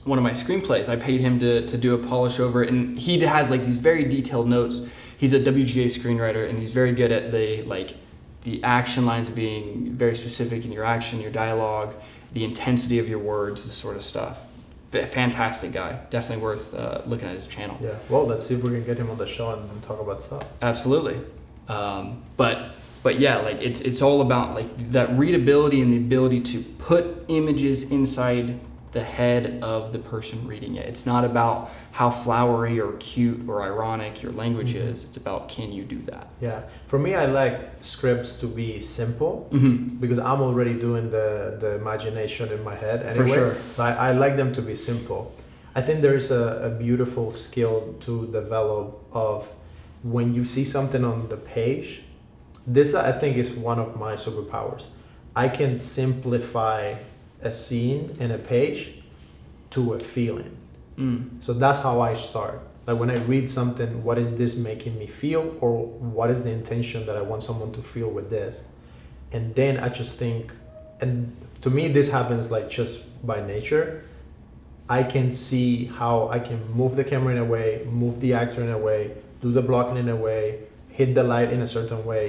B: one of my screenplays. I paid him to do a polish over it, and he has like these very detailed notes. He's a WGA screenwriter, and he's very good at the action lines being very specific in your action, your dialogue, the intensity of your words, this sort of stuff. Fantastic guy. Definitely worth looking at his channel.
A: Yeah. Well, let's see if we can get him on the show and talk about stuff.
B: Absolutely. But yeah, like it's all about like that readability and the ability to put images inside the head of the person reading it. It's not about how flowery or cute or ironic your language is. It's about, can you do that?
A: Yeah. For me, I like scripts to be simple because I'm already doing the imagination in my head anyway.
B: For sure.
A: I like them to be simple. I think there is a beautiful skill to develop of when you see something on the page. This, I think, is one of my superpowers. I can simplify a scene and a page to a feeling. So that's how I start. Like when I read something, what is this making me feel, or what is the intention that I want someone to feel with this? And then I just think, and to me this happens like just by nature. I can see how I can move the camera in a way, move the actor in a way, do the blocking in a way, hit the light in a certain way,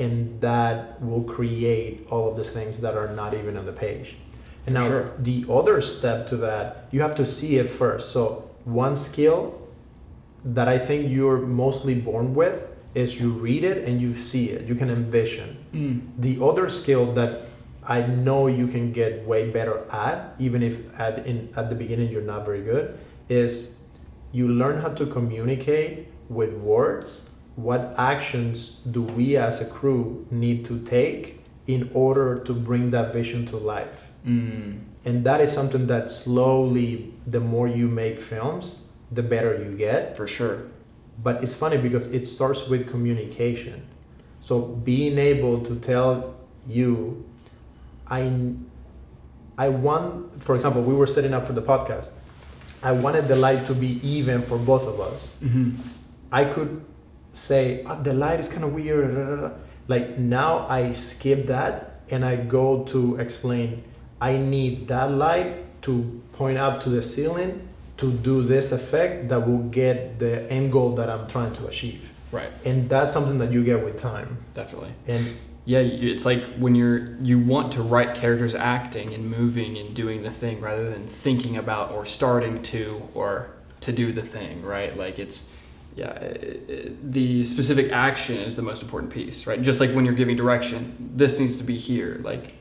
A: and that will create all of these things that are not even on the page. And now
B: Sure.
A: the other step to that, you have to see it first. So one skill that I think you're mostly born with is you read it and you see it, you can envision. The other skill that I know you can get way better at, even if at the beginning you're not very good, is you learn how to communicate with words. What actions do we as a crew need to take in order to bring that vision to life? And that is something that slowly, the more you make films, the better you get.
B: For sure.
A: But it's funny because it starts with communication. So being able to tell you, I want, for example, we were setting up for the podcast. I wanted the light to be even for both of us. I could say, the light is kind of weird. Like now I skip that and I go to explain, I need that light to point up to the ceiling to do this effect that will get the end goal that I'm trying to achieve.
B: Right.
A: And that's something that you get with time.
B: Definitely.
A: And
B: yeah, it's like when you want to write characters acting and moving and doing the thing rather than thinking about or starting to or to do the thing, right? Like it's, the specific action is the most important piece, right? Just like when you're giving direction, this needs to be here. Like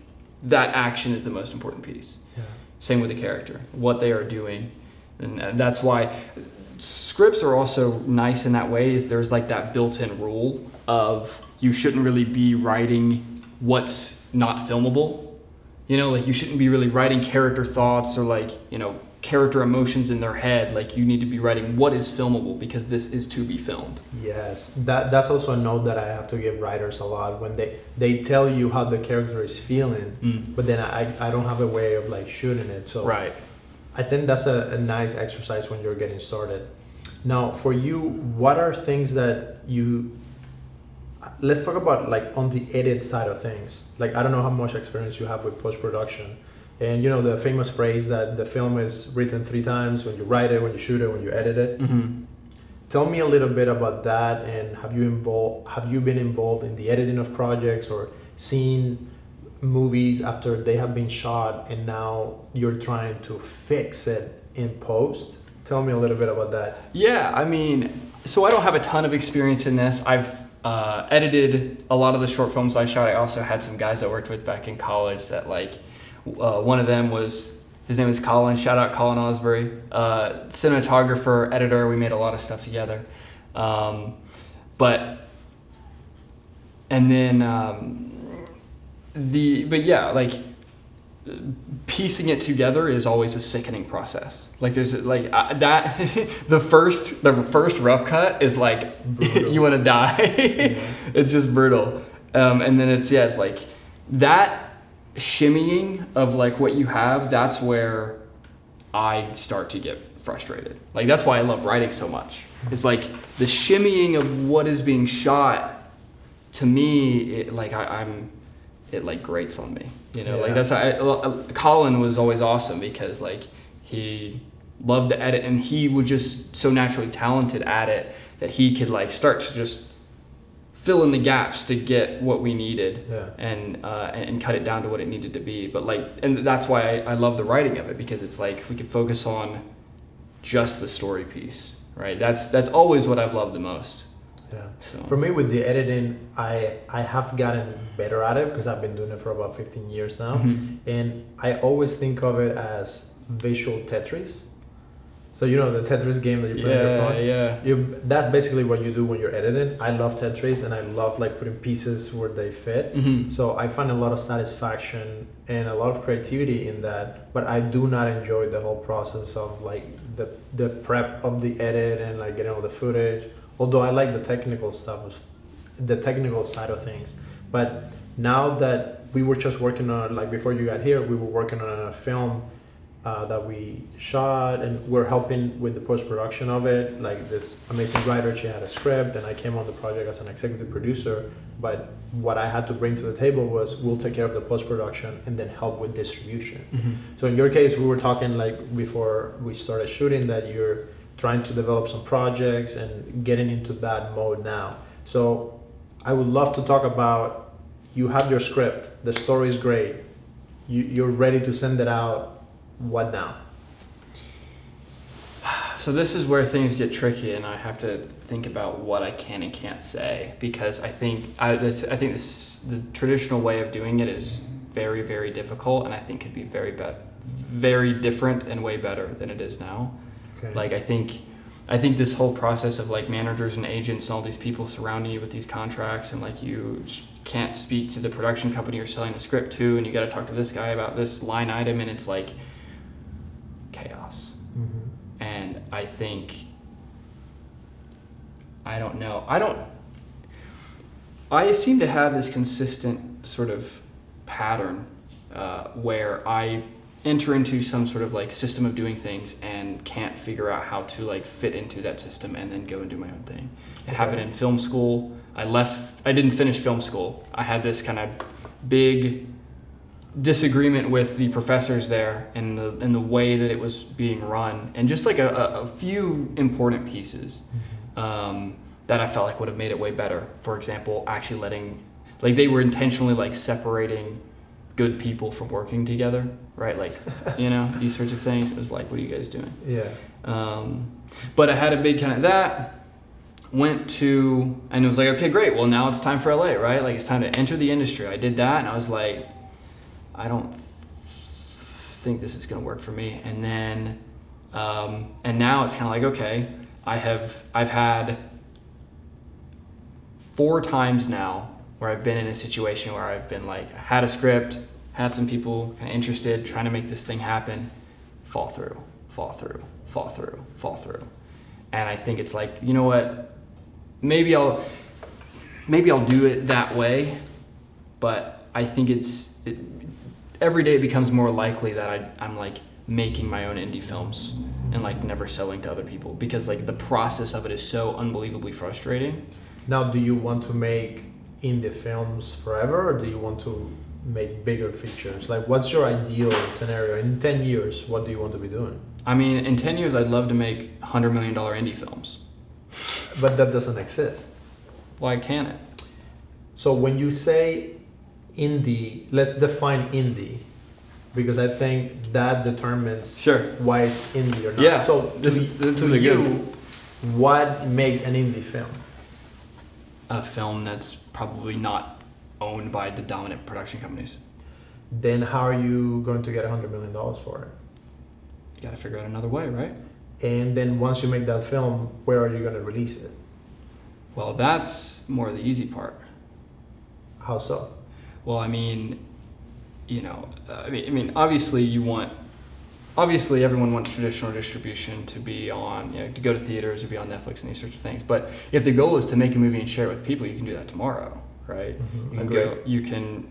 B: that action is the most important piece.
A: yeah.
B: Same with the character, what they are doing. And that's why scripts are also nice in that way, is there's like that built-in rule of you shouldn't really be writing what's not filmable. You know, like you shouldn't be really writing character thoughts or like, you know, character emotions in their head. Like you need to be writing what is filmable because this is to be filmed.
A: Yes, that's also a note that I have to give writers a lot when they tell you how the character is feeling, but then I don't have a way of like shooting it. So
B: Right.
A: I think that's a nice exercise when you're getting started. Now, for you, what are things that let's talk about like on the edit side of things. Like, I don't know how much experience you have with post-production. And you know, the famous phrase that the film is written 3 times: when you write it, when you shoot it, when you edit it. Tell me a little bit about that, and have you been involved in the editing of projects or seen movies after they have been shot and now you're trying to fix it in post? Tell me a little bit about that.
B: Yeah, I mean, so I don't have a ton of experience in this. I've edited a lot of the short films I shot. I also had some guys I worked with back in college that like, one of them was, his name is Colin, shout out Colin Osbury, cinematographer, editor, we made a lot of stuff together. But yeah, like piecing it together is always a sickening process. Like there's like that, the first rough cut is like, you want to die. Yeah. It's just brutal. And then it's like that shimmying of like what you have, that's where I start to get frustrated. Like that's why I love writing so much. It's like the shimmying of what is being shot, to me, it like grates on me, you know.
A: Yeah.
B: Like that's Colin was always awesome because like he loved to edit and he was just so naturally talented at it that he could like start to just fill in the gaps to get what we needed.
A: Yeah.
B: And cut it down to what it needed to be. But like, and that's why I love the writing of it, because it's like we could focus on just the story piece, right? That's always what I've loved the most.
A: Yeah.
B: So
A: For me, with the editing, I have gotten better at it because I've been doing it for about 15 years now. And I always think of it as visual Tetris. So you know the Tetris game that you play on your phone?
B: Yeah.
A: That's basically what you do when you're editing. I love Tetris and I love like putting pieces where they fit. So I find a lot of satisfaction and a lot of creativity in that, but I do not enjoy the whole process of like the prep of the edit and like getting all the footage. Although I like the technical stuff, the technical side of things. But now that we were just working on, like before you got here, we were working on a film that we shot, and we're helping with the post-production of it. Like this amazing writer, she had a script, and I came on the project as an executive producer. But what I had to bring to the table was, we'll take care of the post-production and then help with distribution.
B: Mm-hmm.
A: So in your case, we were talking like before we started shooting that you're trying to develop some projects and getting into that mode now. So I would love to talk about, you have your script, the story is great, you're ready to send it out. What now?
B: So this is where things get tricky, and I have to think about what I can and can't say, because I think the traditional way of doing it is very, very difficult, and I think could be very different and way better than it is now.
A: Okay.
B: Like I think this whole process of like managers and agents and all these people surrounding you with these contracts, and like you can't speak to the production company you're selling the script to, and you got to talk to this guy about this line item, and it's like chaos.
A: Mm-hmm.
B: And I think, I seem to have this consistent sort of pattern where I enter into some sort of like system of doing things and can't figure out how to like fit into that system and then go and do my own thing. It happened in film school. I didn't finish film school. I had this kind of big disagreement with the professors there and the way that it was being run, and just like a few important pieces that I felt like would have made it way better. For example, actually letting, like they were intentionally like separating good people from working together, right? Like, you know, these sorts of things. It was like, what are you guys doing?
A: Yeah.
B: But I had a big kind of that, went to, and it was like, okay, great. Well, now it's time for LA, right? Like it's time to enter the industry. I did that, and I was like, I don't think this is going to work for me. And then, and now it's kind of like, okay, I've had 4 times now where I've been in a situation where I've been like, had a script, had some people kind of interested, trying to make this thing happen, fall through. And I think it's like, you know what, maybe I'll do it that way, but I think every day it becomes more likely that I'm like making my own indie films and like never selling to other people, because like the process of it is so unbelievably frustrating.
A: Now, do you want to make indie films forever, or do you want to make bigger features? Like, what's your ideal scenario? In 10 years, what do you want to be doing?
B: I mean, in 10 years, I'd love to make $100 million indie films.
A: But that doesn't exist.
B: Why can't it?
A: So when you say indie, let's define indie, because I think that determines why it's indie or not.
B: Yeah.
A: So
B: this is a good.
A: What makes an indie film?
B: A film that's probably not owned by the dominant production companies.
A: Then how are you going to get $100 million for it?
B: You got to figure out another way, right?
A: And then once you make that film, where are you going to release it?
B: Well, that's more the easy part.
A: How so?
B: Well, I mean, you know, obviously everyone wants traditional distribution to be on, you know, to go to theaters or be on Netflix and these sorts of things. But if the goal is to make a movie and share it with people, you can do that tomorrow, right?
A: Mm-hmm.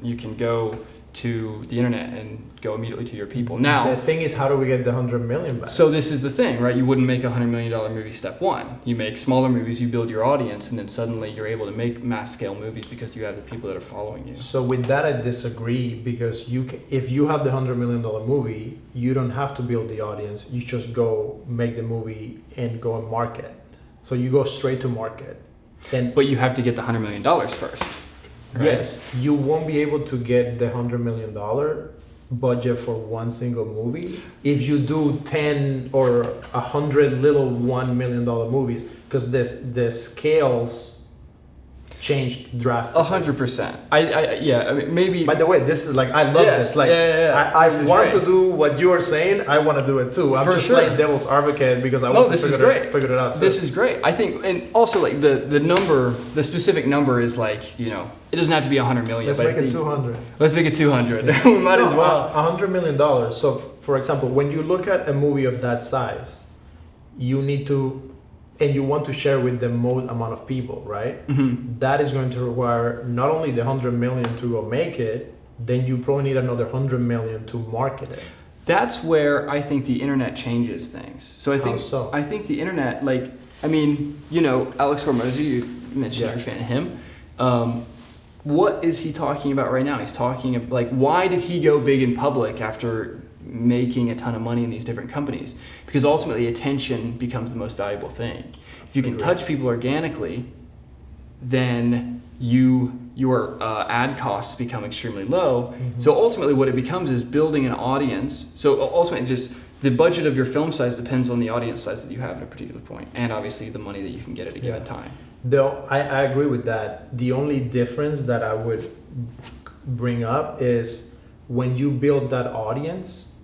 B: You can go to the internet and go immediately to your people. Now,
A: the thing is, how do we get the 100 million back?
B: So this is the thing, right? You wouldn't make a $100 million movie step one. You make smaller movies, you build your audience, and then suddenly you're able to make mass scale movies because you have the people that are following you.
A: So with that, I disagree, because if you have the $100 million movie, you don't have to build the audience. You just go make the movie and go and market. So you go straight to market.
B: But you have to get the $100 million first. Right?
A: Yes, you won't be able to get the $100 million budget for one single movie if you do 10 or 100 little $1 million movies, because the scales change drastically.
B: 100%. I mean, maybe.
A: By the way, this is like, I love this. Like, I want to do what you are saying. I want to do it too. I'm just playing devil's advocate because I want to figure it out too.
B: This is great. I think, and also like the specific number is like, you know, it doesn't have to be 100 million.
A: Let's make it 200.
B: Let's make it 200. We might as well.
A: $100 million. So, for example, when you look at a movie of that size, you need to, and you want to share with the most amount of people, right?
B: Mm-hmm.
A: That is going to require not only the 100 million to go make it, then you probably need another 100 million to market it.
B: That's where I think the internet changes things. So I think
A: How so?
B: I think the internet, like, I mean, you know, Alex Hormozy, you mentioned you're a fan of him. What is he talking about right now? He's talking like, why did he go big in public after making a ton of money in these different companies? Because ultimately attention becomes the most valuable thing. If you can touch people organically, then your ad costs become extremely low.
A: Mm-hmm.
B: So ultimately what it becomes is building an audience. So ultimately just the budget of your film size depends on the audience size that you have at a particular point, and obviously the money that you can get at a given time.
A: Though I agree with that. The only difference that I would bring up is when you build that audience,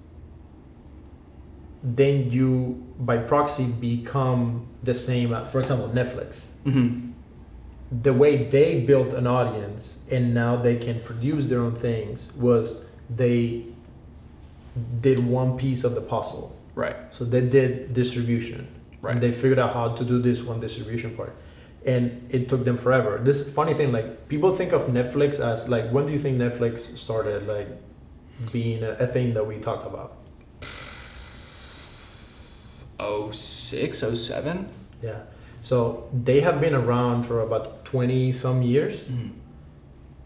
A: then you by proxy become the same. For example, Netflix.
B: Mm-hmm.
A: The way they built an audience and now they can produce their own things was they did one piece of the puzzle.
B: Right.
A: So they did distribution.
B: Right.
A: And they figured out how to do this one distribution part. And it took them forever. This funny thing, like people think of Netflix as like, when do you think Netflix started like being a thing that we talked about?
B: 06, 07?
A: Yeah. So they have been around for about 20 some years.
B: Mm-hmm.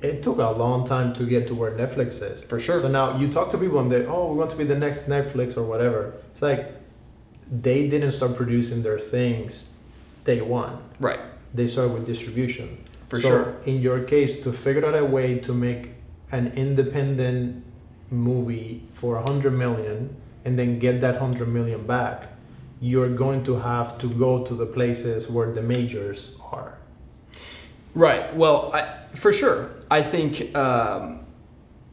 A: It took a long time to get to where Netflix is.
B: For sure.
A: So now you talk to people and they, oh, we want to be the next Netflix or whatever. It's like they didn't start producing their things day one.
B: Right.
A: They started with distribution.
B: For
A: so
B: sure.
A: In your case, to figure out a way to make an independent movie for 100 million and then get that 100 million back, you're going to have to go to the places where the majors are.
B: Right. Well, for sure. I think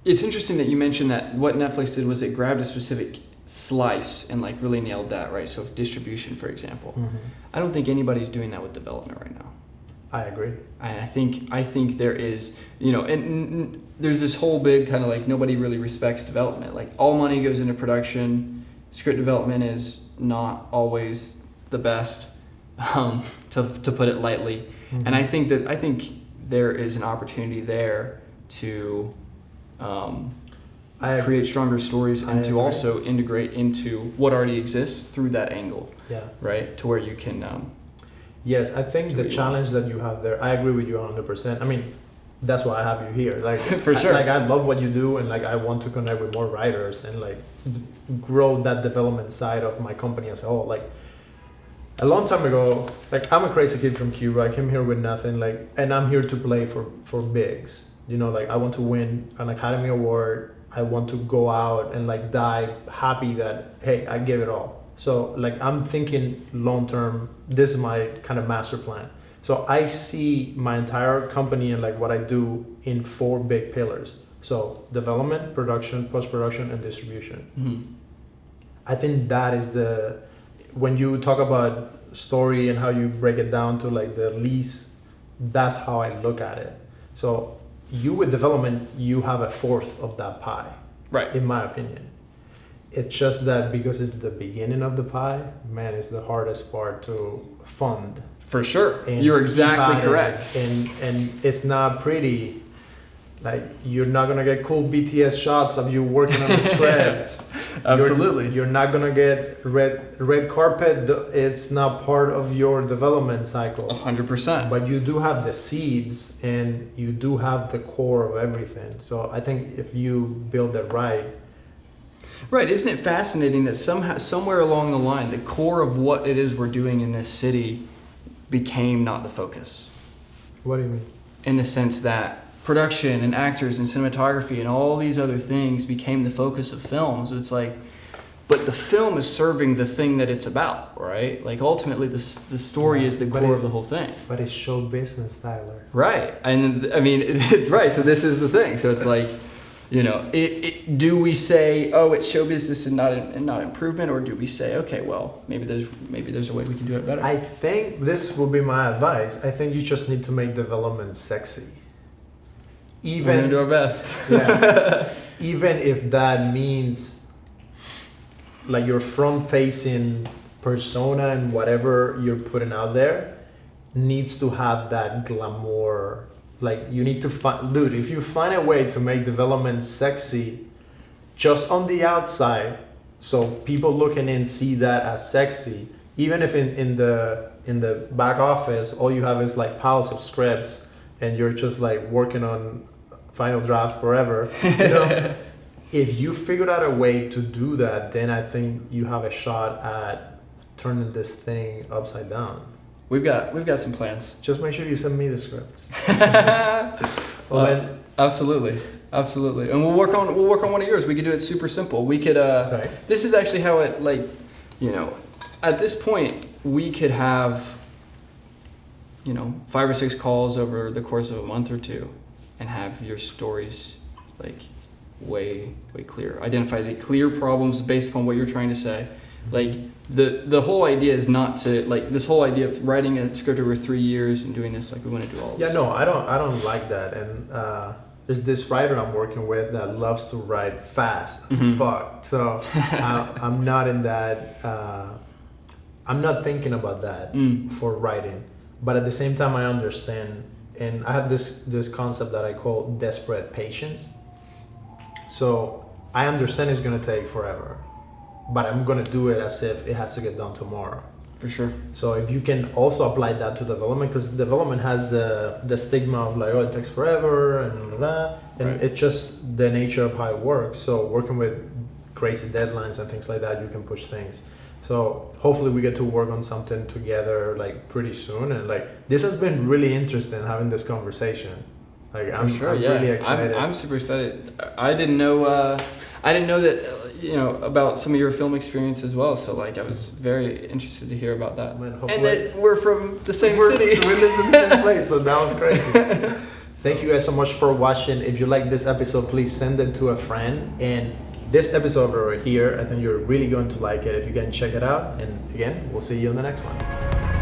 B: it's interesting that you mentioned that what Netflix did was it grabbed a specific slice and like really nailed that, right? So distribution, for example.
A: Mm-hmm.
B: I don't think anybody's doing that with development right now.
A: I agree.
B: I think there is, you know, and there's this whole big kind of like nobody really respects development. Like all money goes into production. Script development is not always the best, to put it lightly.
A: Mm-hmm.
B: And I think there is an opportunity there to create stronger stories and to also integrate into what already exists through that angle.
A: Yeah.
B: Right? To where you can.
A: Yes, I think the challenge that you have there, I agree with you 100%. I mean, that's why I have you here. Like,
B: for sure.
A: I love what you do, and like I want to connect with more writers and like grow that development side of my company as a whole. Like a long time ago, like I'm a crazy kid from Cuba. I came here with nothing, like, and I'm here to play for bigs. You know, like I want to win an Academy Award. I want to go out and like die happy that hey, I gave it all. So like I'm thinking long term. This is my kind of master plan. So I see my entire company and like what I do in 4 big pillars. So development, production, post-production, and distribution.
B: Mm-hmm.
A: I think that is when you talk about story and how you break it down to like the least, that's how I look at it. So you with development, you have 1/4 of that pie.
B: Right.
A: In my opinion. It's just that because it's the beginning of the pie, man, it's the hardest part to fund.
B: For sure.
A: And
B: You're exactly correct.
A: And it's not pretty. Like you're not gonna get cool BTS shots of you working on the script.
B: Absolutely.
A: You're not gonna get red carpet. It's not part of your development cycle.
B: 100%.
A: But you do have the seeds and you do have the core of everything. So I think if you build it right.
B: Right. Isn't it fascinating that somewhere along the line, the core of what it is we're doing in this city became not the focus?
A: What do you mean?
B: In the sense that production and actors and cinematography and all these other things became the focus of film. So it's like, but the film is serving the thing that it's about, right? Like ultimately the story is the core of the whole thing.
A: But it's show business, Tyler.
B: Right. And I mean, right. So this is the thing. So it's like, you know, do we say, oh, it's show business and not improvement, or do we say, okay, well, maybe there's a way we can do it better?
A: I think this will be my advice. I think you just need to make development sexy.
B: We're gonna do our best.
A: Yeah. Even if that means like your front-facing persona and whatever you're putting out there needs to have that glamour Like you need to find, dude, if you find a way to make development sexy just on the outside, so people looking in see that as sexy, even if in the back office all you have is like piles of scripts and you're just like working on final draft forever, you know. If you figured out a way to do that, then I think you have a shot at turning this thing upside down.
B: We've got some plans.
A: Just make sure you send me the scripts.
B: Absolutely, and we'll work on one of yours. We could do it super simple. We could.
A: Okay.
B: This is actually how it, like, you know, at this point we could have, you know, 5 or 6 calls over the course of a month or two, and have your stories like way clearer. Identify the clear problems based upon what you're trying to say. Like the whole idea is not to, like, this whole idea of writing a script over 3 years and doing this, like, we want to do all of this.
A: Yeah, no, I don't like that. And there's this writer I'm working with that loves to write fast as fuck. So I'm not in that. I'm not thinking about that for writing. But at the same time, I understand, and I have this concept that I call desperate patience. So I understand it's gonna take forever, but I'm gonna do it as if it has to get done tomorrow.
B: For sure.
A: So if you can also apply that to development, because development has the stigma of like, oh, it takes forever and blah, and
B: right.
A: It's just the nature of how it works. So working with crazy deadlines and things like that, you can push things. So hopefully we get to work on something together like pretty soon. And like this has been really interesting having this conversation. Like I'm really excited.
B: I'm super excited. I didn't know that, you know, about some of your film experience as well. So like I was very interested to hear about that.
A: Man,
B: and that we're from the same city.
A: We live in the same place, so that was crazy. Thank you guys so much for watching. If you like this episode, please send it to a friend. And this episode over here, I think you're really going to like it if you can check it out. And again, we'll see you in the next one.